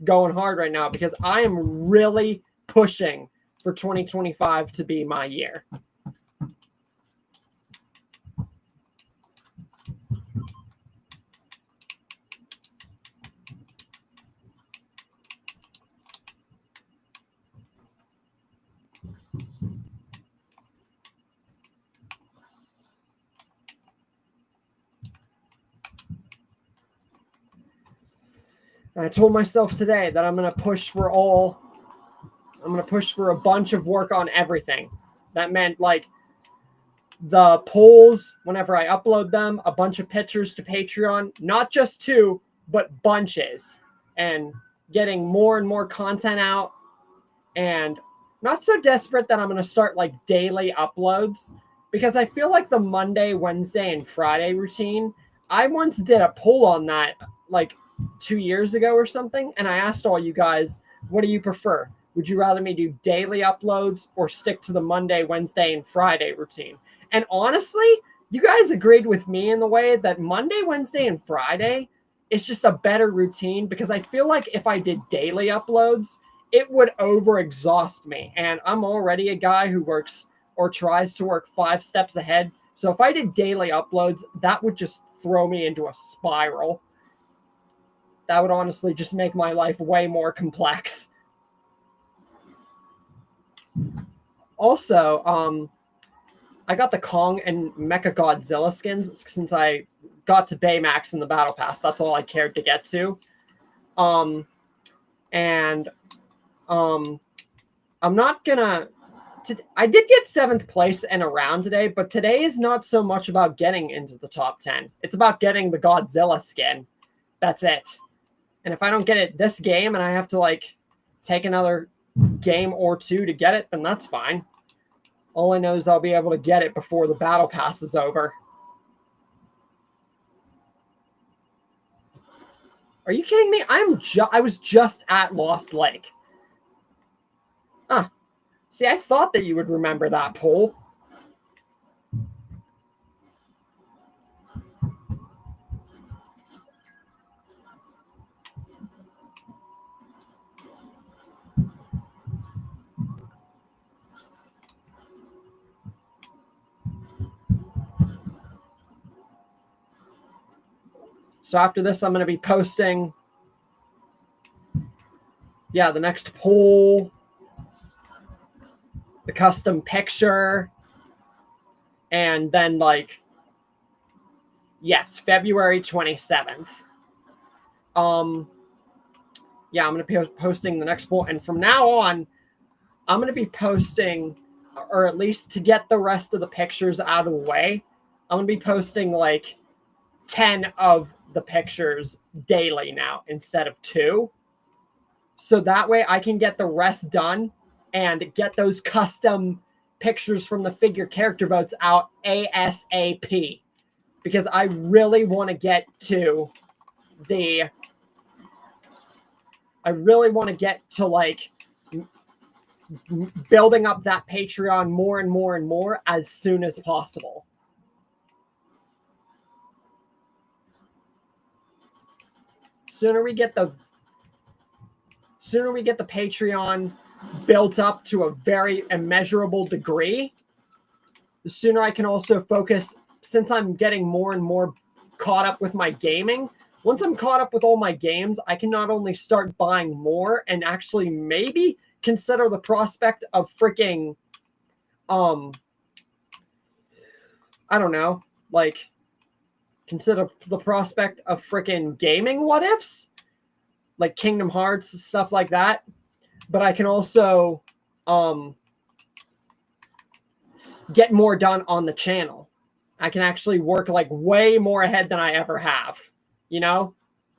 going hard right now? Because I am really pushing for 2025 to be my year. I told myself today that I'm going to push for a bunch of work on everything. That meant the polls, whenever I upload them, a bunch of pictures to Patreon, not just 2, but bunches, and getting more and more content out, and not so desperate that I'm going to start daily uploads, because I feel like the Monday, Wednesday, and Friday routine, I once did a poll on that 2 years ago or something, and I asked all you guys, what do you prefer? Would you rather me do daily uploads or stick to the Monday, Wednesday, and Friday routine? And honestly, you guys agreed with me in the way that Monday, Wednesday, and Friday is just a better routine, because I feel like if I did daily uploads, it would overexhaust me. And I'm already a guy who works or tries to work 5 steps ahead. So if I did daily uploads, that would just throw me into a spiral. That would honestly just make my life way more complex. Also, I got the Kong and Mecha Godzilla skins since I got to Baymax in the Battle Pass. That's all I cared to get to. I'm not gonna... I did get 7th place in a round today, but today is not so much about getting into the top 10. It's about getting the Godzilla skin. That's it. And if I don't get it this game and I have to take another game or 2 to get it, then that's fine. All I know is I'll be able to get it before the battle pass is over. Are you kidding me? I was just at Lost Lake. Huh. See, I thought that you would remember that poll. So after this, I'm going to be posting, the next poll, the custom picture, and then February 27th. I'm going to be posting the next poll, and from now on, I'm going to be posting, or at least to get the rest of the pictures out of the way, I'm going to be posting 10 of the pictures daily now instead of 2. So that way I can get the rest done and get those custom pictures from the figure character votes out ASAP. Because I really want to get to building up that Patreon more and more and more as soon as possible. Sooner we get the Patreon built up to a very immeasurable degree, the sooner I can also focus, since I'm getting more and more caught up with my gaming. Once I'm caught up with all my games, I can not only start buying more and actually maybe consider the prospect of freaking, consider the prospect of freaking gaming what ifs, like Kingdom Hearts and stuff like that. But I can also get more done on the channel. I can actually work way more ahead than I ever have,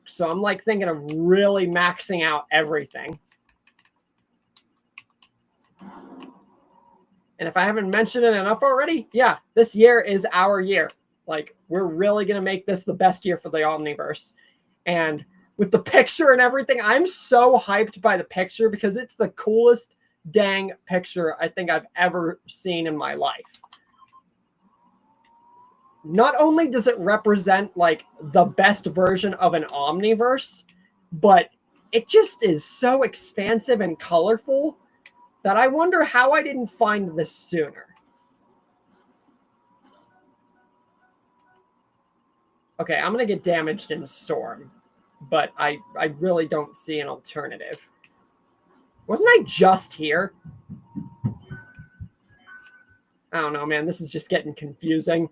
So I'm thinking of really maxing out everything. And if I haven't mentioned it enough already, this year is our year. We're really going to make this the best year for the Omniverse. And with the picture and everything, I'm so hyped by the picture because it's the coolest dang picture I think I've ever seen in my life. Not only does it represent the best version of an Omniverse, but it just is so expansive and colorful that I wonder how I didn't find this sooner. Okay, I'm going to get damaged in Storm, but I really don't see an alternative. Wasn't I just here? I don't know, man. This is just getting confusing.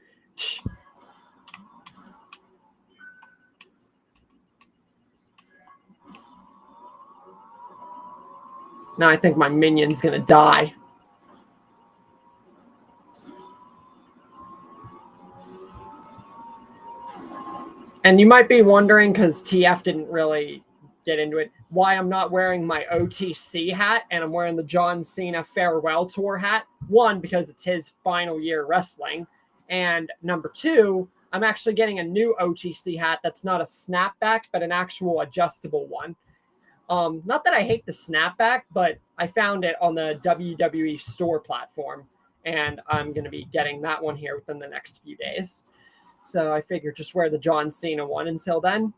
Now I think my minion's gonna die. And you might be wondering, because TF didn't really get into it, why I'm not wearing my OTC hat and I'm wearing the John Cena Farewell Tour hat. One, because it's his final year wrestling. And number 2, I'm actually getting a new OTC hat that's not a snapback, but an actual adjustable one. Not that I hate the snapback, but I found it on the WWE store platform, and I'm going to be getting that one here within the next few days. So I figure just wear the John Cena one until then.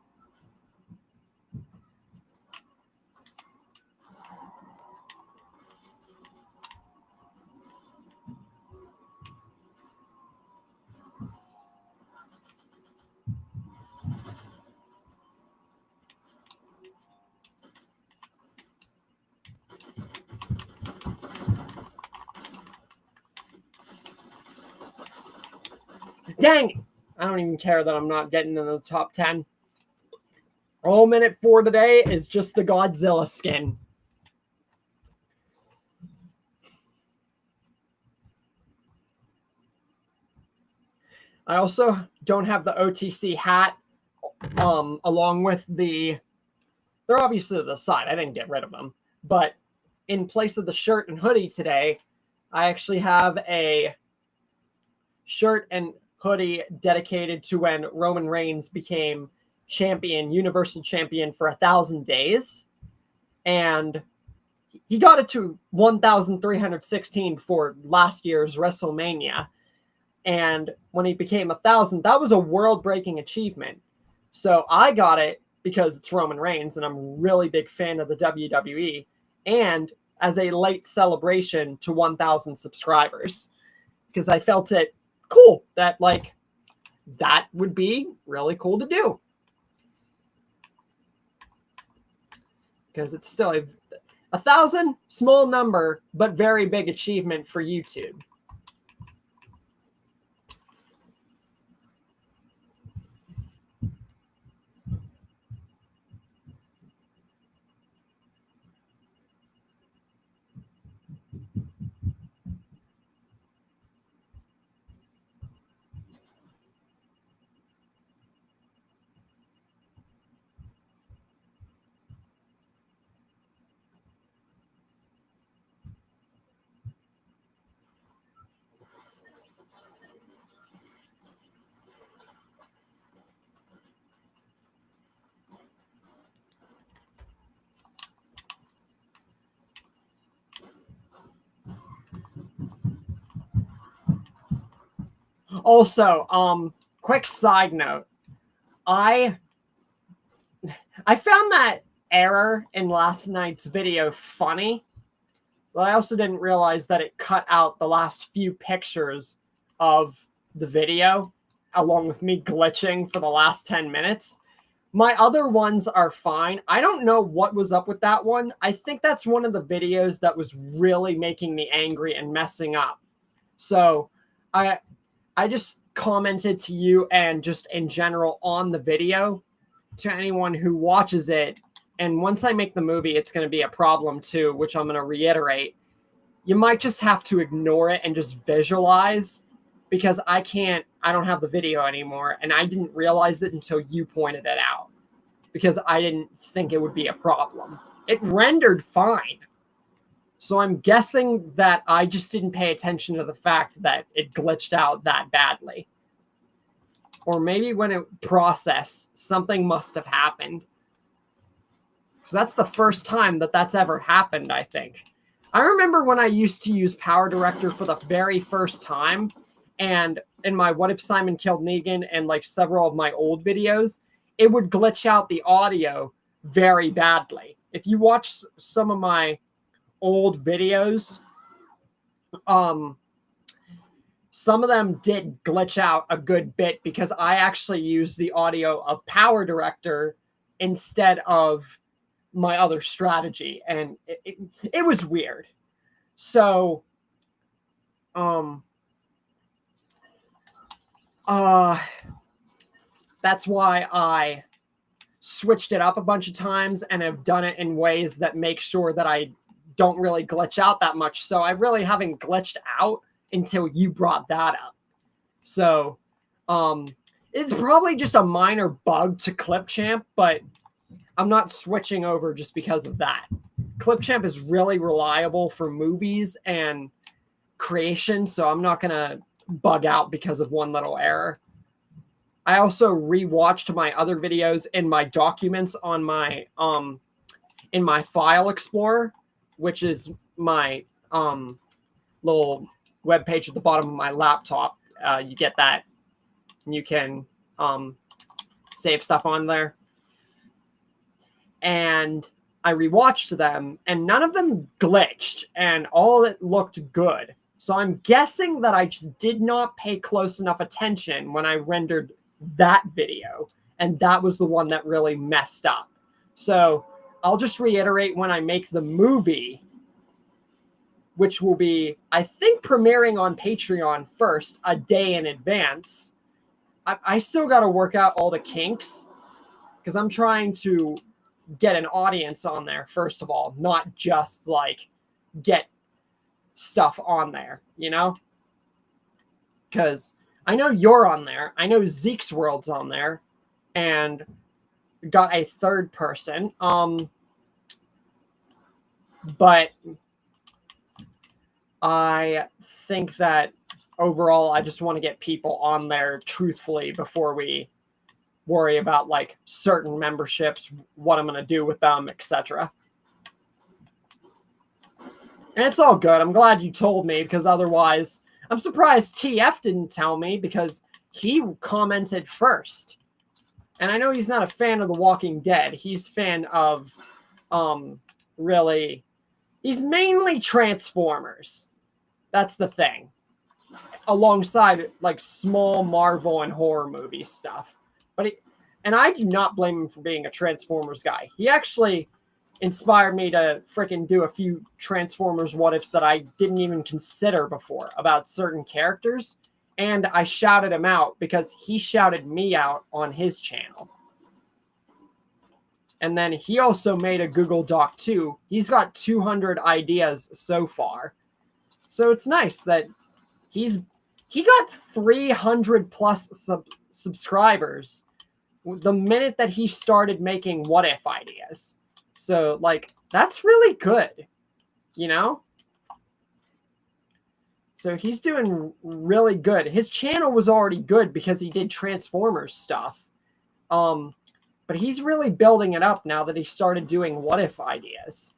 Dang it! I don't even care that I'm not getting in the top 10. All minute 4 today is just the Godzilla skin. I also don't have the OTC hat along with they're obviously to the side. I didn't get rid of them. But in place of the shirt and hoodie today, I actually have a shirt and hoodie dedicated to when Roman Reigns became champion, Universal Champion for 1,000 days. And he got it to 1,316 for last year's WrestleMania. And when he became 1,000, that was a world-breaking achievement. So I got it because it's Roman Reigns, and I'm a really big fan of the WWE, and as a late celebration to 1,000 subscribers, because I felt it cool that that would be really cool to do. because it's still a 1,000, small number, but very big achievement for YouTube. Also, quick side note. I found that error in last night's video funny, but I also didn't realize that it cut out the last few pictures of the video, along with me glitching for the last 10 minutes. My other ones are fine. I don't know what was up with that one. I think that's one of the videos that was really making me angry and messing up. So I just commented to you and just in general on the video to anyone who watches it. And once I make the movie, it's going to be a problem too, which I'm going to reiterate. You might just have to ignore it and just visualize, because I don't have the video anymore, and I didn't realize it until you pointed it out, because I didn't think it would be a problem. It rendered fine. So I'm guessing that I just didn't pay attention to the fact that it glitched out that badly. Or maybe when it processed, something must have happened. So that's the first time that that's ever happened, I think. I remember when I used to use Power Director for the very first time, and in my What If Simon Killed Negan and like several of my old videos, it would glitch out the audio very badly. If you watch some of my old videos, some of them did glitch out a good bit because I actually used the audio of Power Director instead of my other strategy, and it was weird. So that's why I switched it up a bunch of times and have done it in ways that make sure that I don't really glitch out that much. So I really haven't glitched out until you brought that up. So it's probably just a minor bug to Clipchamp, but I'm not switching over just because of that. Clipchamp is really reliable for movies and creation, so I'm not going to bug out because of one little error. I also rewatched my other videos in my documents on my in my file explorer, which is my little web page at the bottom of my laptop. You get that, and you can save stuff on there. And I rewatched them, and none of them glitched, and all of it looked good. So I'm guessing that I just did not pay close enough attention when I rendered that video, and that was the one that really messed up. So I'll just reiterate, when I make the movie, which will be, I think, premiering on Patreon first, a day in advance, I still got to work out all the kinks, because I'm trying to get an audience on there, first of all, not just like get stuff on there, you know? Because I know you're on there. I know Zeke's World's on there, and got a third person. But I think that overall, I just want to get people on there truthfully before we worry about like certain memberships, what I'm going to do with them, etc. And it's all good. I'm glad you told me, because otherwise, I'm surprised TF didn't tell me, because he commented first. And I know he's not a fan of The Walking Dead. He's a fan of, he's mainly Transformers. That's the thing. Alongside like small Marvel and horror movie stuff. And I do not blame him for being a Transformers guy. He actually inspired me to freaking do a few Transformers what ifs that I didn't even consider before about certain characters. And I shouted him out because he shouted me out on his channel. And then he also made a Google Doc too. He's got 200 ideas so far. So it's nice that he got 300 plus subscribers the minute that he started making what if ideas. So like, that's really good, you know? So he's doing really good. His channel was already good because he did Transformers stuff. But he's really building it up now that he started doing what if ideas.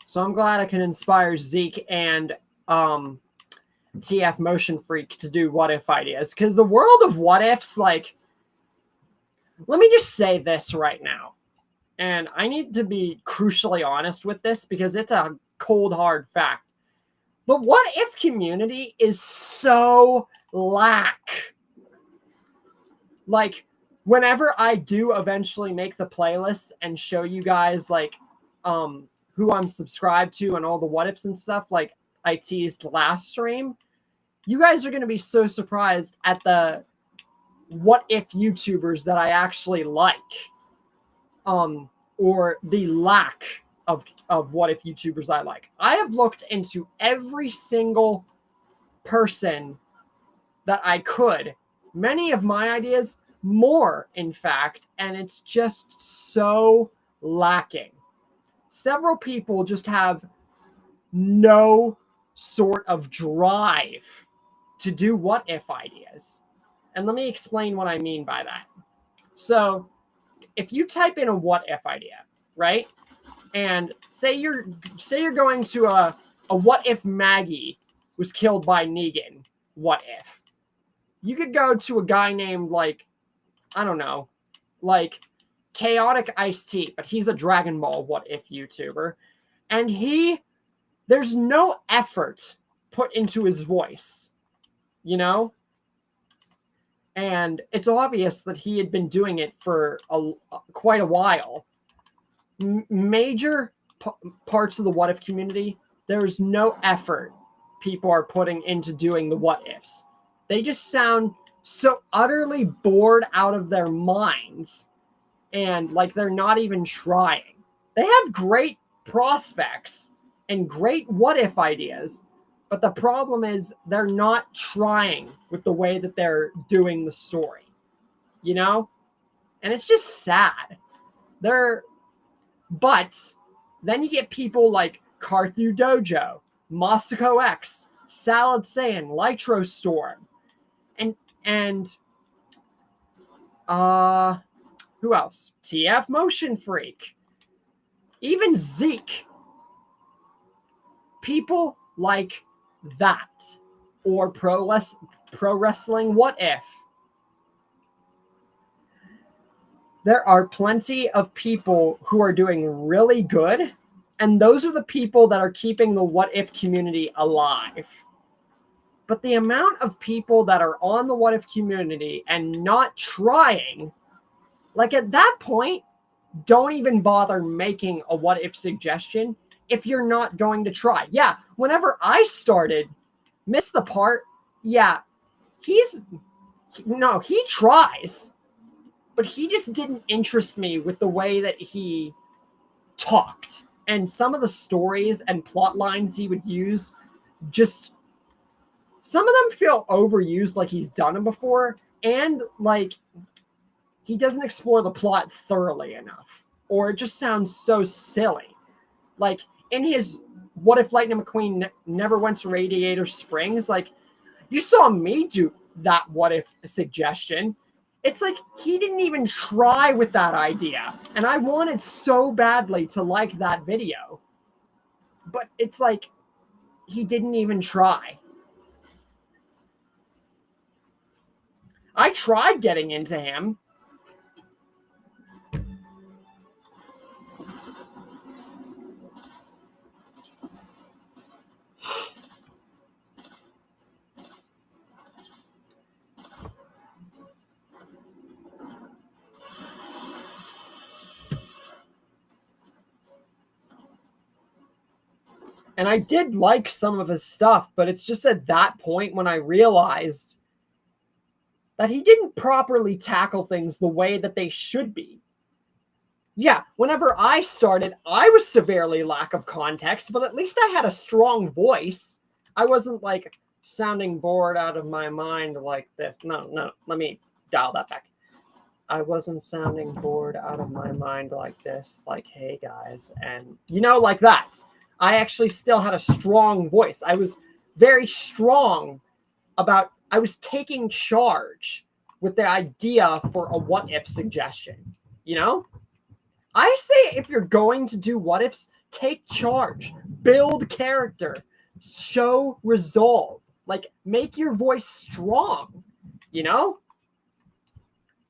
So I'm glad I can inspire Zeke and TF Motion Freak to do what if ideas. Because the world of what ifs, like, let me just say this right now. And I need to be crucially honest with this because it's a cold, hard fact. The what if community is so lack. Like, whenever I do eventually make the playlist and show you guys, like, who I'm subscribed to and all the what ifs and stuff, like I teased last stream, you guys are going to be so surprised at the what if YouTubers that I actually like, or the lack of what if YouTubers I like. I have looked into every single person that I could, many of my ideas, more in fact, and it's just so lacking. Several people just have no sort of drive to do what if ideas. And let me explain what I mean by that. So if you type in a what if idea, right? And say you're going to a what if Maggie was killed by Negan, what if? You could go to a guy named, like, I don't know, like Chaotic Ice-T, but he's a Dragon Ball what if YouTuber. And there's no effort put into his voice, you know? And it's obvious that he had been doing it for quite a while. Major parts of the what if community, there's no effort people are putting into doing the what ifs. They just sound so utterly bored out of their minds and like they're not even trying. They have great prospects and great what if ideas, but the problem is they're not trying with the way that they're doing the story, you know? And it's just sad. But then you get people like Carthu Dojo, Masako X, Salad Saiyan, Lytro Storm, and who else? TF Motion Freak, even Zeke. People like that, or pro wrestling what if. There are plenty of people who are doing really good, and those are the people that are keeping the what if community alive. But the amount of people that are on the what if community and not trying, like at that point, don't even bother making a what if suggestion if you're not going to try. Yeah, whenever I started, missed the part, yeah, he tries, but he just didn't interest me with the way that he talked. And some of the stories and plot lines he would use, just some of them feel overused, like he's done them before. And like he doesn't explore the plot thoroughly enough, or it just sounds so silly. Like, in his What If Lightning McQueen Never Went to Radiator Springs, like, you saw me do that what if suggestion. It's like he didn't even try with that idea. And I wanted so badly to like that video. But it's like he didn't even try. I tried getting into him. And I did like some of his stuff, but it's just at that point when I realized that he didn't properly tackle things the way that they should be. Yeah, whenever I started, I was severely lack of context, but at least I had a strong voice. I wasn't like sounding bored out of my mind like this. No, let me dial that back. I wasn't sounding bored out of my mind like this, like, hey guys, and like that. I actually still had a strong voice. I was very strong I was taking charge with the idea for a what if suggestion. I say if you're going to do what ifs, take charge, build character, show resolve, like make your voice strong,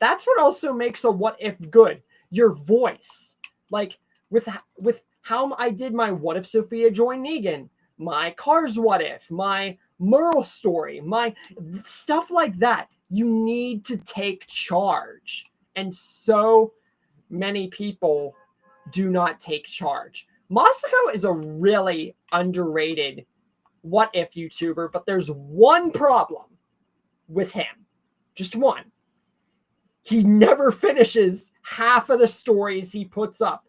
That's what also makes a what if good. Your voice. Like with how I did my what if Sophia joined Negan, my Cars what if, my Merle story, my stuff like that. You need to take charge. And so many people do not take charge. Masako is a really underrated what if YouTuber, but there's one problem with him. Just one. He never finishes half of the stories he puts up.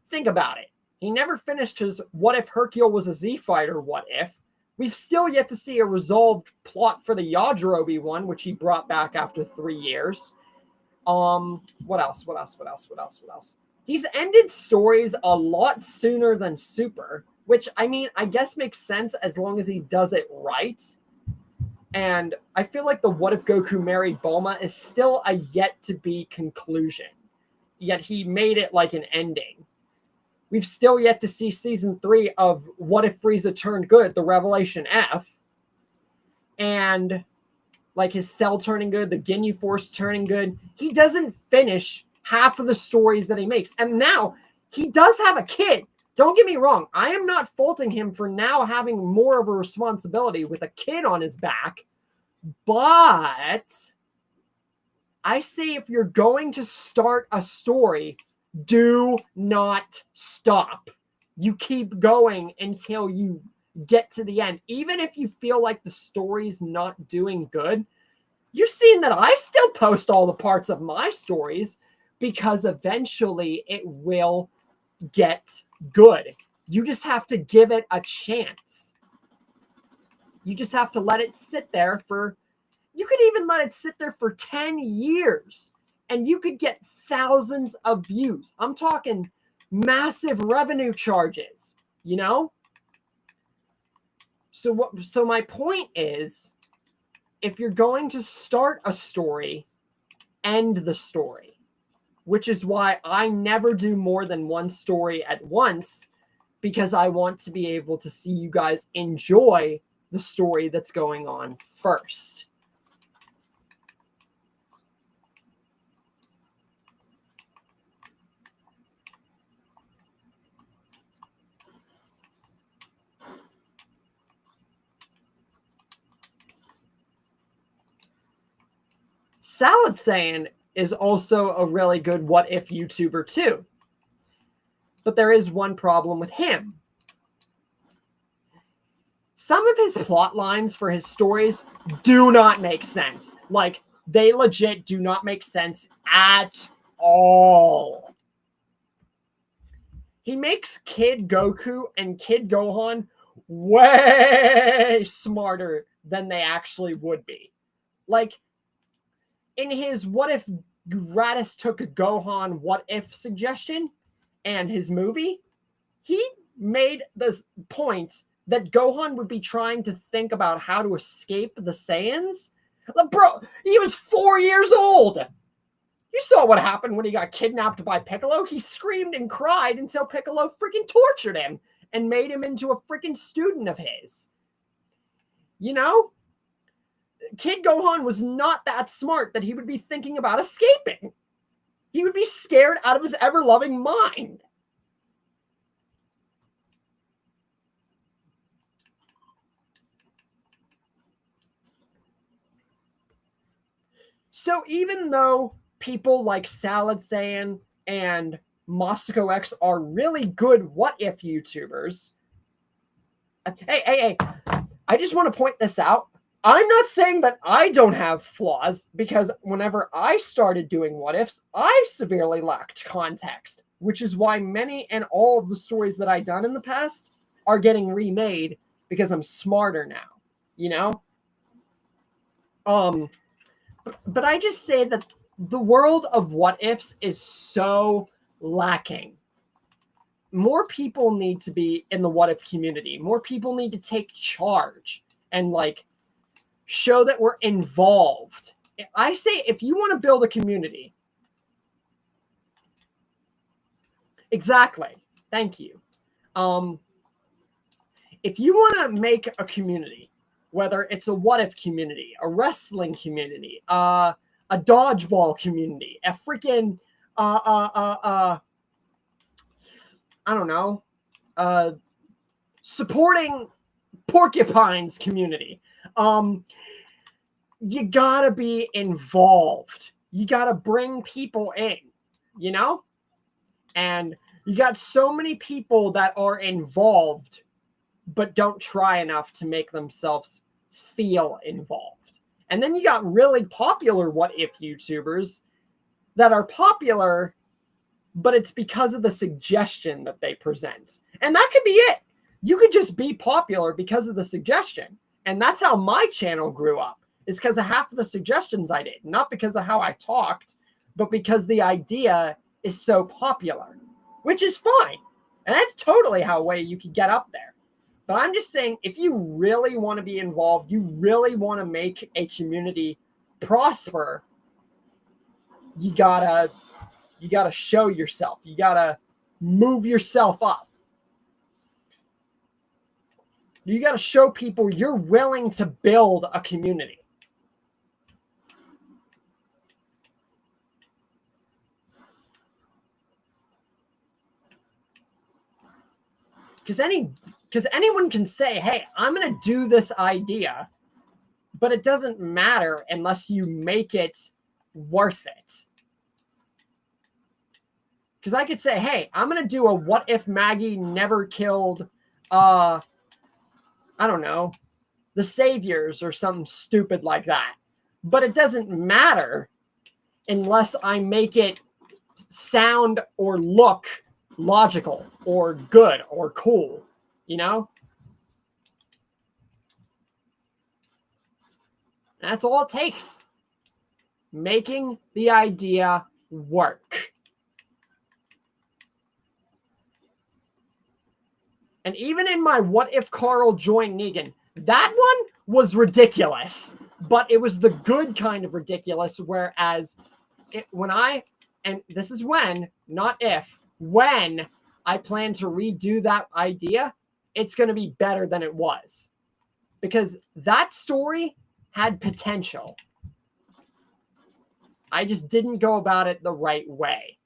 Think about it. He never finished his What If Hercule Was a Z-Fighter what if. We've still yet to see a resolved plot for the Yajirobe one, which he brought back after 3 years. What else? He's ended stories a lot sooner than Super, which, I mean, I guess makes sense as long as he does it right. And I feel like the What If Goku Married Bulma is still a yet-to-be conclusion. Yet he made it like an ending. We've still yet to see season 3 of What If Frieza Turned Good, the Revelation F. And like his Cell turning good, the Ginyu Force turning good. He doesn't finish half of the stories that he makes. And now he does have a kid. Don't get me wrong. I am not faulting him for now having more of a responsibility with a kid on his back. But I say if you're going to start a story, do not stop. You keep going until you get to the end. Even if you feel like the story's not doing good, you've seen that I still post all the parts of my stories because eventually it will get good. You just have to give it a chance. You just have to let it sit there you could even let it sit there for 10 years and you could get thousands of views. I'm talking massive revenue charges, So my point is, if you're going to start a story, end the story, which is why I never do more than one story at once, because I want to be able to see you guys enjoy the story that's going on first. Salad Saiyan is also a really good what if YouTuber too. But there is one problem with him. Some of his plot lines for his stories do not make sense. Like, they legit do not make sense at all. He makes Kid Goku and Kid Gohan way smarter than they actually would be. Like, in his What If Radis took a Gohan what if suggestion and his movie, he made the point that Gohan would be trying to think about how to escape the Saiyans. Bro, he was 4 years old. You saw what happened when he got kidnapped by Piccolo. He screamed and cried until Piccolo freaking tortured him and made him into a freaking student of his. You know? Kid Gohan was not that smart that he would be thinking about escaping. He would be scared out of his ever-loving mind. So even though people like Salad Saiyan and Moscow X are really good what if YouTubers, hey, I just want to point this out. I'm not saying that I don't have flaws, because whenever I started doing what ifs, I severely lacked context, which is why many and all of the stories that I've done in the past are getting remade because I'm smarter now, you know? But I just say that the world of what ifs is so lacking. More people need to be in the what if community. More people need to take charge and like show that we're involved. I say if you want to build a community, exactly. Thank you. If you want to make a community, whether it's a what if community, a wrestling community, a dodgeball community, a freaking I don't know, supporting porcupines community. You gotta be involved. You gotta bring people in, you know? And you got so many people that are involved but don't try enough to make themselves feel involved. And then you got really popular what if YouTubers that are popular, but it's because of the suggestion that they present. And that could be it. You could just be popular because of the suggestion. And that's how my channel grew up, is because of half of the suggestions I did. Not because of how I talked, but because the idea is so popular, which is fine. And that's totally how way you could get up there. But I'm just saying, if you really want to be involved, you really want to make a community prosper, you gotta show yourself. You gotta move yourself up. You gotta show people you're willing to build a community. Because anyone can say, hey, I'm going to do this idea, but it doesn't matter unless you make it worth it. Because I could say, hey, I'm going to do a what if Maggie never killed, I don't know, the Saviors or something stupid like that. But it doesn't matter unless I make it sound or look logical or good or cool, you know? That's all it takes. Making the idea work. And even in my what if Carl joined Negan, that one was ridiculous, but it was the good kind of ridiculous, whereas and this is when, not if, when I plan to redo that idea, it's going to be better than it was. Because that story had potential. I just didn't go about it the right way.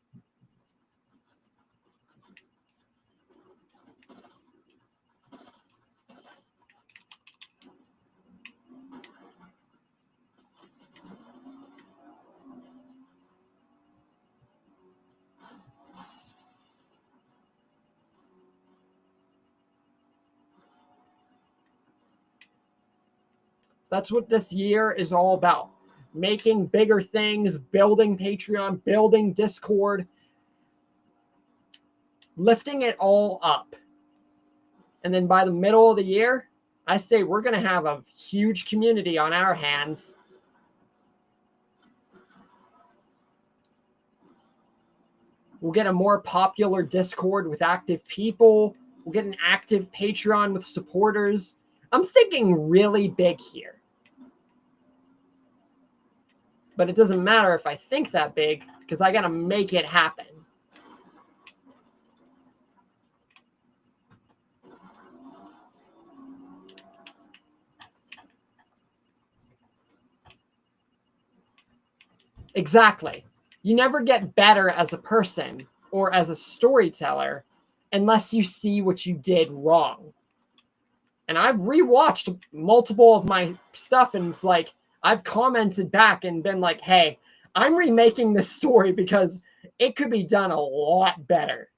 That's what this year is all about. Making bigger things, building Patreon, building Discord, lifting it all up. And then by the middle of the year, I say we're going to have a huge community on our hands. We'll get a more popular Discord with active people. We'll get an active Patreon with supporters. I'm thinking really big here. But it doesn't matter if I think that big, because I got to make it happen. Exactly. You never get better as a person or as a storyteller unless you see what you did wrong. And I've rewatched multiple of my stuff, and it's like, I've commented back and been like, hey, I'm remaking this story because it could be done a lot better.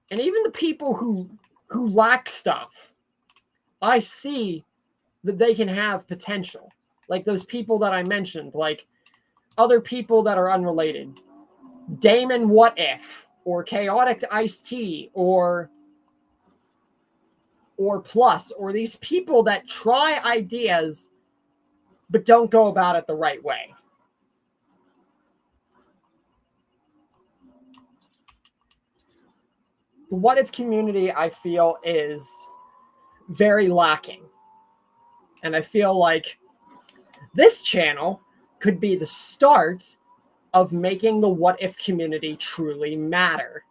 And even the people who lack stuff, I see that they can have potential. Like those people that I mentioned, like other people that are unrelated. Damon What If, or Chaotic Iced Tea, or Plus, or these people that try ideas but don't go about it the right way. The What If community, I feel, is very lacking. And I feel like this channel could be the start of making the What If community truly matter.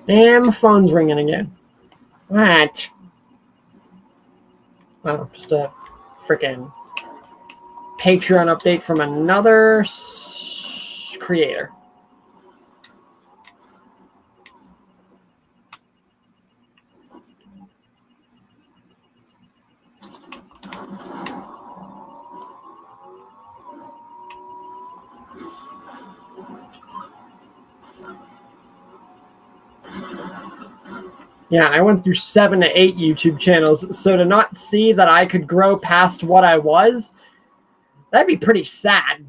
And my phone's ringing again. What? Oh, just a freaking Patreon update from another creator. Yeah, I went through 7 to 8 YouTube channels, so to not see that I could grow past what I was, that'd be pretty sad.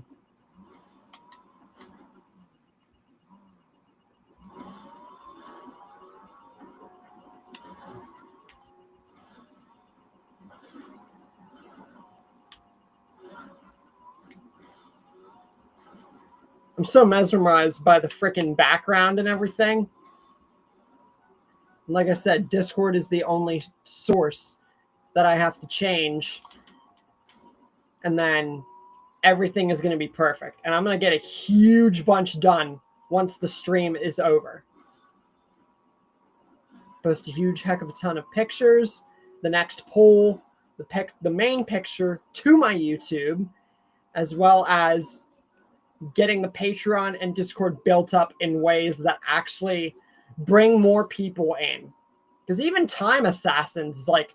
I'm so mesmerized by the freaking background and everything. Like I said, Discord is the only source that I have to change. And then everything is going to be perfect. And I'm going to get a huge bunch done once the stream is over. Post a huge heck of a ton of pictures. The next poll, the main picture to my YouTube, as well as getting the Patreon and Discord built up in ways that actually bring more people in. Because even Time Assassins is like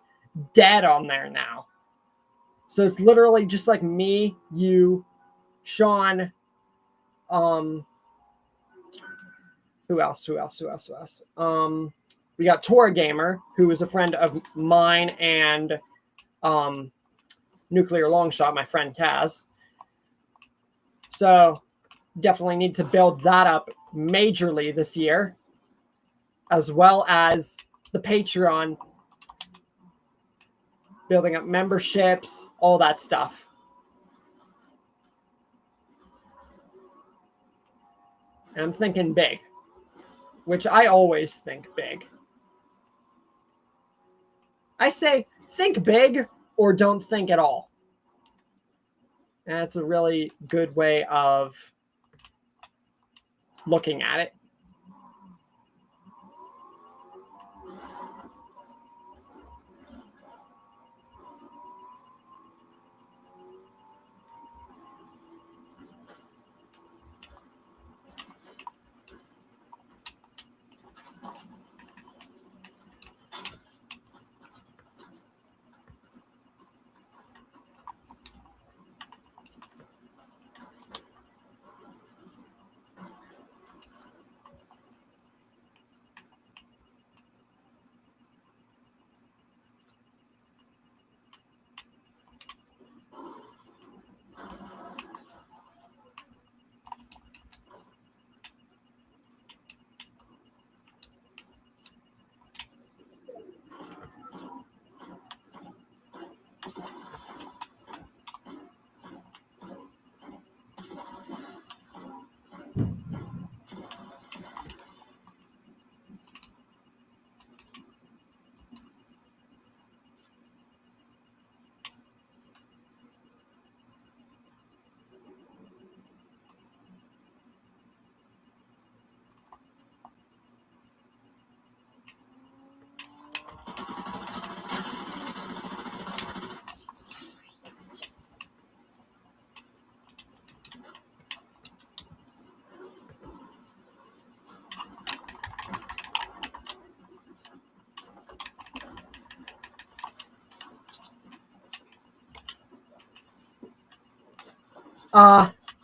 dead on there now. So it's literally just like me, you, Sean, who else? We got Tora Gamer, who is a friend of mine, and Nuclear Longshot, my friend Kaz. So definitely need to build that up majorly this year, as well as the Patreon, building up memberships, all that stuff. And I'm thinking big, which I always think big. I say think big or don't think at all. And it's a really good way of looking at it.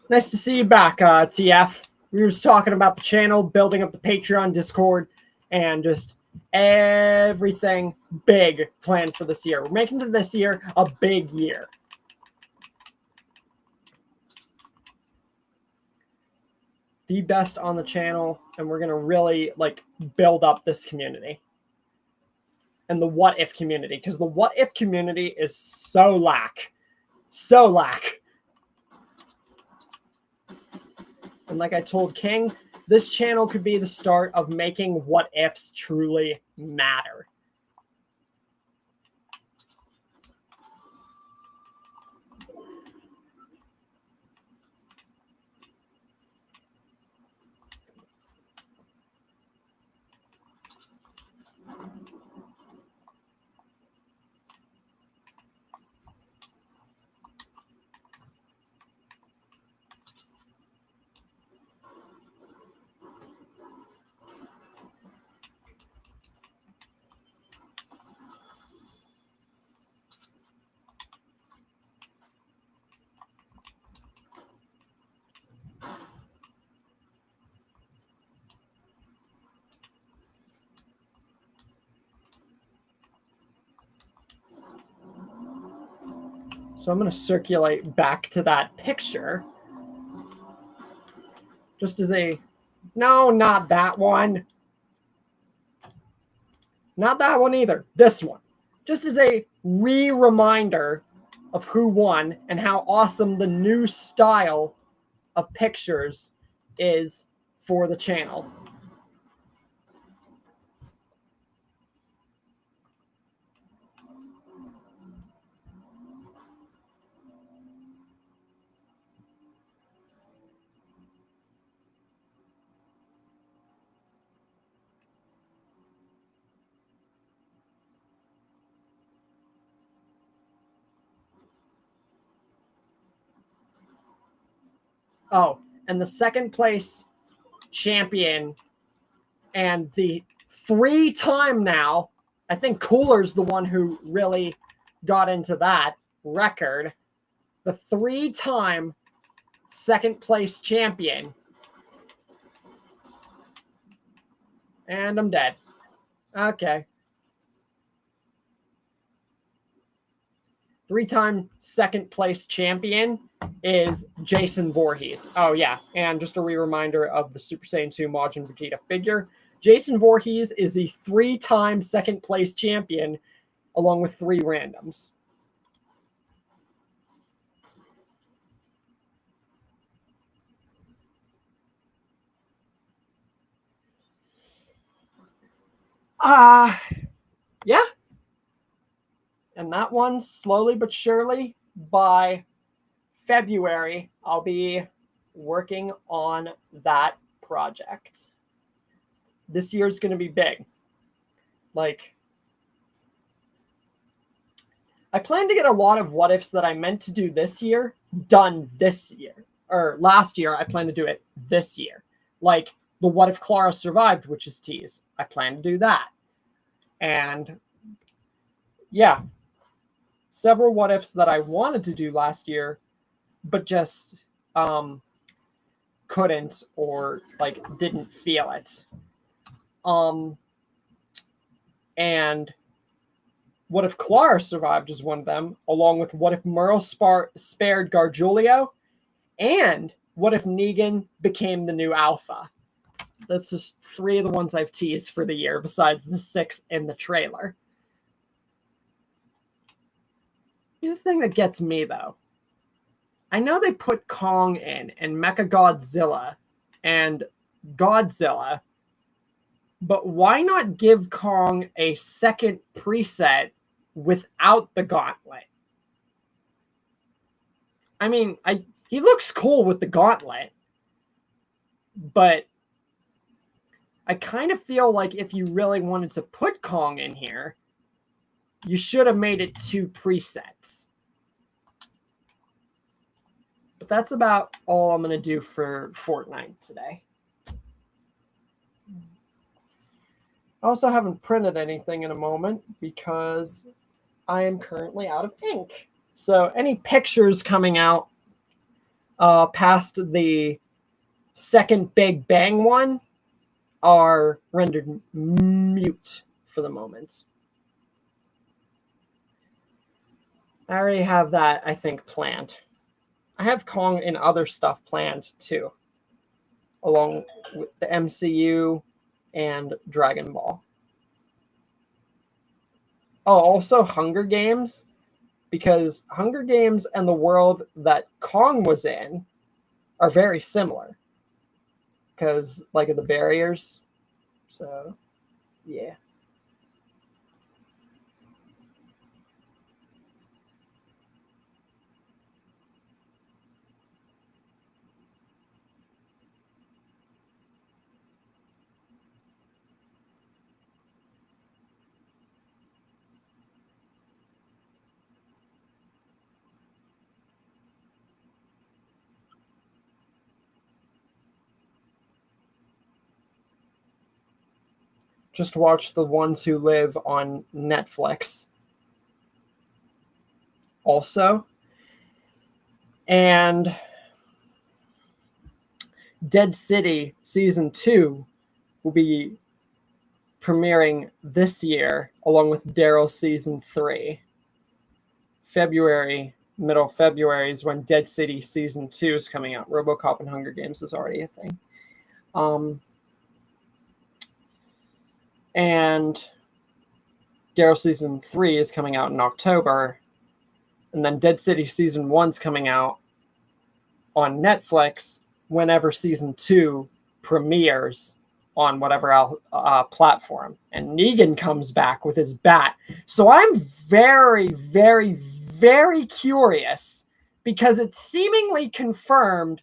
Nice to see you back, TF. We were just talking about the channel, building up the Patreon, Discord, and just everything big planned for this year. We're making this year a big year. The best on the channel, and we're gonna really build up this community and the what if community, because the what if community is so lack. And like I told King, this channel could be the start of making what ifs truly matter. So I'm going to circulate back to that picture. Just as a... No, not that one. Not that one either. This one. Just as a reminder of who won and how awesome the new style of pictures is for the channel. Oh, and the second place champion and the 3-time now, I think Cooler's the one who really got into that record. The 3-time second place champion. And I'm dead. Okay. 3-time second place champion is Jason Voorhees. Oh, yeah. And just a reminder of the Super Saiyan 2 Majin Vegeta figure. Jason Voorhees is the 3-time second place champion, along with 3 randoms. Yeah. And that one, slowly but surely, by February, I'll be working on that project. This year's going to be big. Like, I plan to get a lot of what ifs that I meant to do this year done this year. Or last year, I plan to do it this year. Like the what if Clara survived, which is teased. I plan to do that. And yeah, several what ifs that I wanted to do last year, but just couldn't or like didn't feel it. And what if Clara survived is one of them, along with what if Merle spared Gargiulio, and what if Negan became the new Alpha. That's just 3 of the ones I've teased for the year, besides the 6 in the trailer. Here's the thing that gets me, though. I know they put Kong in, and Mechagodzilla, and Godzilla, but why not give Kong a second preset without the gauntlet? I mean, he looks cool with the gauntlet, but I kind of feel like if you really wanted to put Kong in here, you should have made it 2 presets. But that's about all I'm going to do for Fortnite today. I also haven't printed anything in a moment because I am currently out of ink. So any pictures coming out past the second Big Bang one are rendered mute for the moment. I already have that, I think, planned. I have Kong and other stuff planned too, along with the MCU and Dragon Ball. Oh, also Hunger Games, because Hunger Games and the world that Kong was in are very similar. Because, like, of the barriers. So, yeah. Just watch The Ones Who Live on Netflix. Also. And Dead City Season 2 will be premiering this year, along with Daryl Season 3. Middle February is when Dead City Season 2 is coming out. RoboCop and Hunger Games is already a thing. And Daryl Season 3 is coming out in October. And then Dead City Season 1's coming out on Netflix whenever Season 2 premieres on whatever platform. And Negan comes back with his bat. So I'm very, very, very curious, because it's seemingly confirmed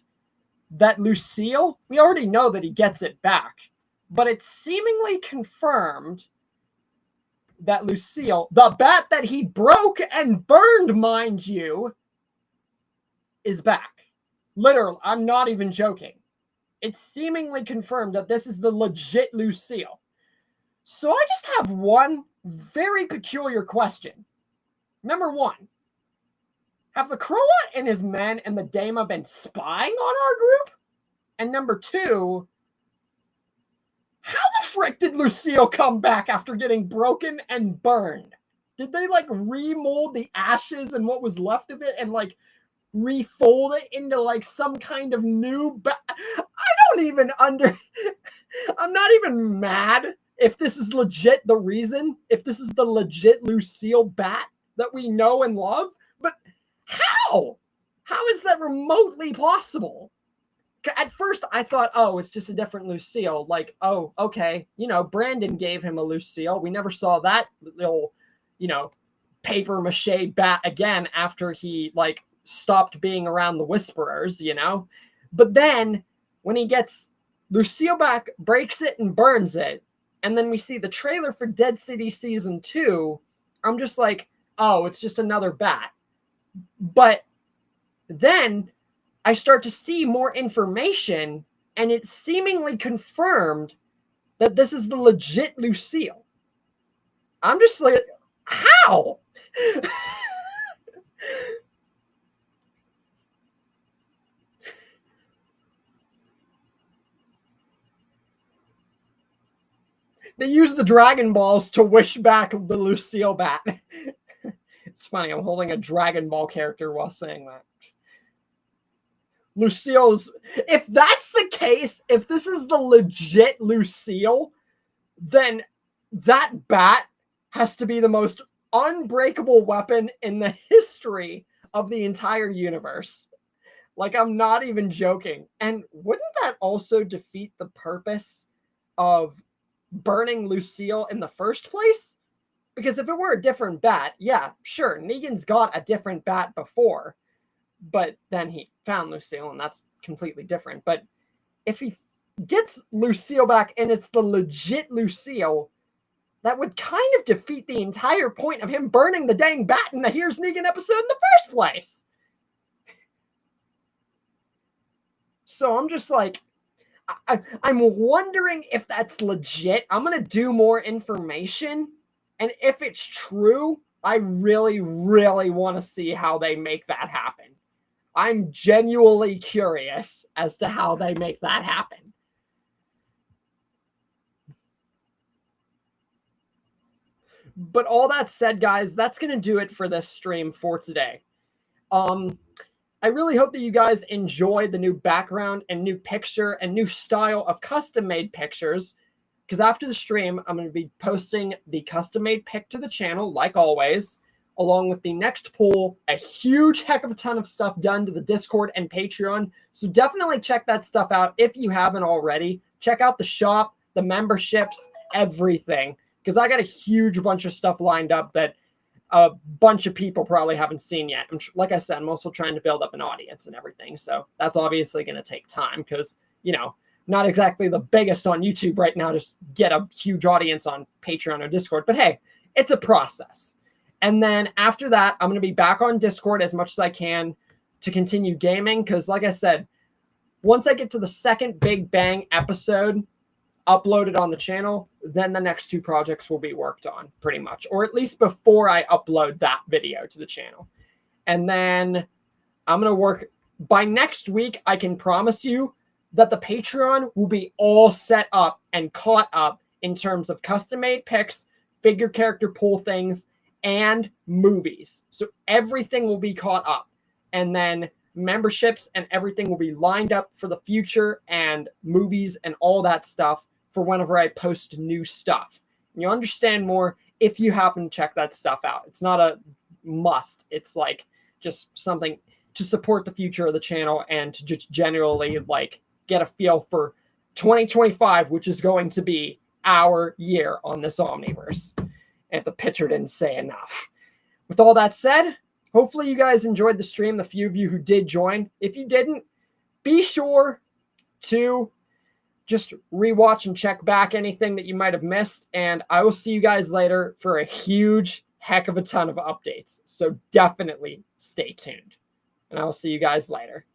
that Lucille, we already know that he gets it back, but it's seemingly confirmed that Lucille, the bat that he broke and burned, mind you, is back. Literally, I'm not even joking. It's seemingly confirmed that this is the legit Lucille. So I just have one very peculiar question. Number 1, have the Croat and his men and the Dama been spying on our group? And number 2, how the frick did Lucille come back after getting broken and burned? Did they like remold the ashes and what was left of it and like refold it into like some kind of new I don't even I'm not even mad if this is legit the reason, if this is the legit Lucille bat that we know and love, but how is that remotely possible? At first I thought, oh, it's just a different Lucille, like, oh, okay, Brandon gave him a Lucille. We never saw that little paper mache bat again after he like stopped being around the Whisperers, you know? But then when he gets Lucille back, breaks it and burns it, and then we see the trailer for Dead City Season 2, I'm just like, oh, it's just another bat. But then I start to see more information, and it's seemingly confirmed that this is the legit Lucille. I'm just like, how? They use the Dragon Balls to wish back the Lucille bat. It's funny, I'm holding a Dragon Ball character while saying that. Lucille's... If that's the case, if this is the legit Lucille, then that bat has to be the most unbreakable weapon in the history of the entire universe. Like, I'm not even joking. And wouldn't that also defeat the purpose of burning Lucille in the first place? Because if it were a different bat, yeah, sure, Negan's got a different bat before, but then he found Lucille, and that's completely different. But if he gets Lucille back and it's the legit Lucille, that would kind of defeat the entire point of him burning the dang bat in the Here's Negan episode in the first place. So I'm just like, I'm wondering if that's legit. I'm going to do more information. And if it's true, I really, really want to see how they make that happen. I'm genuinely curious as to how they make that happen. But all that said, guys, that's going to do it for this stream for today. I really hope that you guys enjoyed the new background and new picture and new style of custom-made pictures, because after the stream, I'm going to be posting the custom-made pic to the channel, like always, along with the next poll, a huge heck of a ton of stuff done to the Discord and Patreon. So definitely check that stuff out if you haven't already. Check out the shop, the memberships, everything, because I got a huge bunch of stuff lined up that a bunch of people probably haven't seen yet. Like I said, I'm also trying to build up an audience and everything. So that's obviously going to take time because, you know, not exactly the biggest on YouTube right now to get a huge audience on Patreon or Discord. But hey, it's a process. And then after that, I'm going to be back on Discord as much as I can to continue gaming. Because like I said, once I get to the second Big Bang episode uploaded on the channel, then the next two projects will be worked on pretty much, or at least before I upload that video to the channel. And then I'm going to work by next week. I can promise you that the Patreon will be all set up and caught up in terms of custom made pics, figure character pull things, and movies. So everything will be caught up, and then memberships and everything will be lined up for the future, and movies and all that stuff for whenever I post new stuff. And you'll understand more if you happen to check that stuff out. It's not a must. It's like just something to support the future of the channel and to just generally like get a feel for 2025, which is going to be our year on this Omniverse. If the picture didn't say enough. With all that said, hopefully you guys enjoyed the stream, the few of you who did join. If you didn't, be sure to just rewatch and check back anything that you might have missed. And I will see you guys later for a huge heck of a ton of updates. So definitely stay tuned. And I will see you guys later.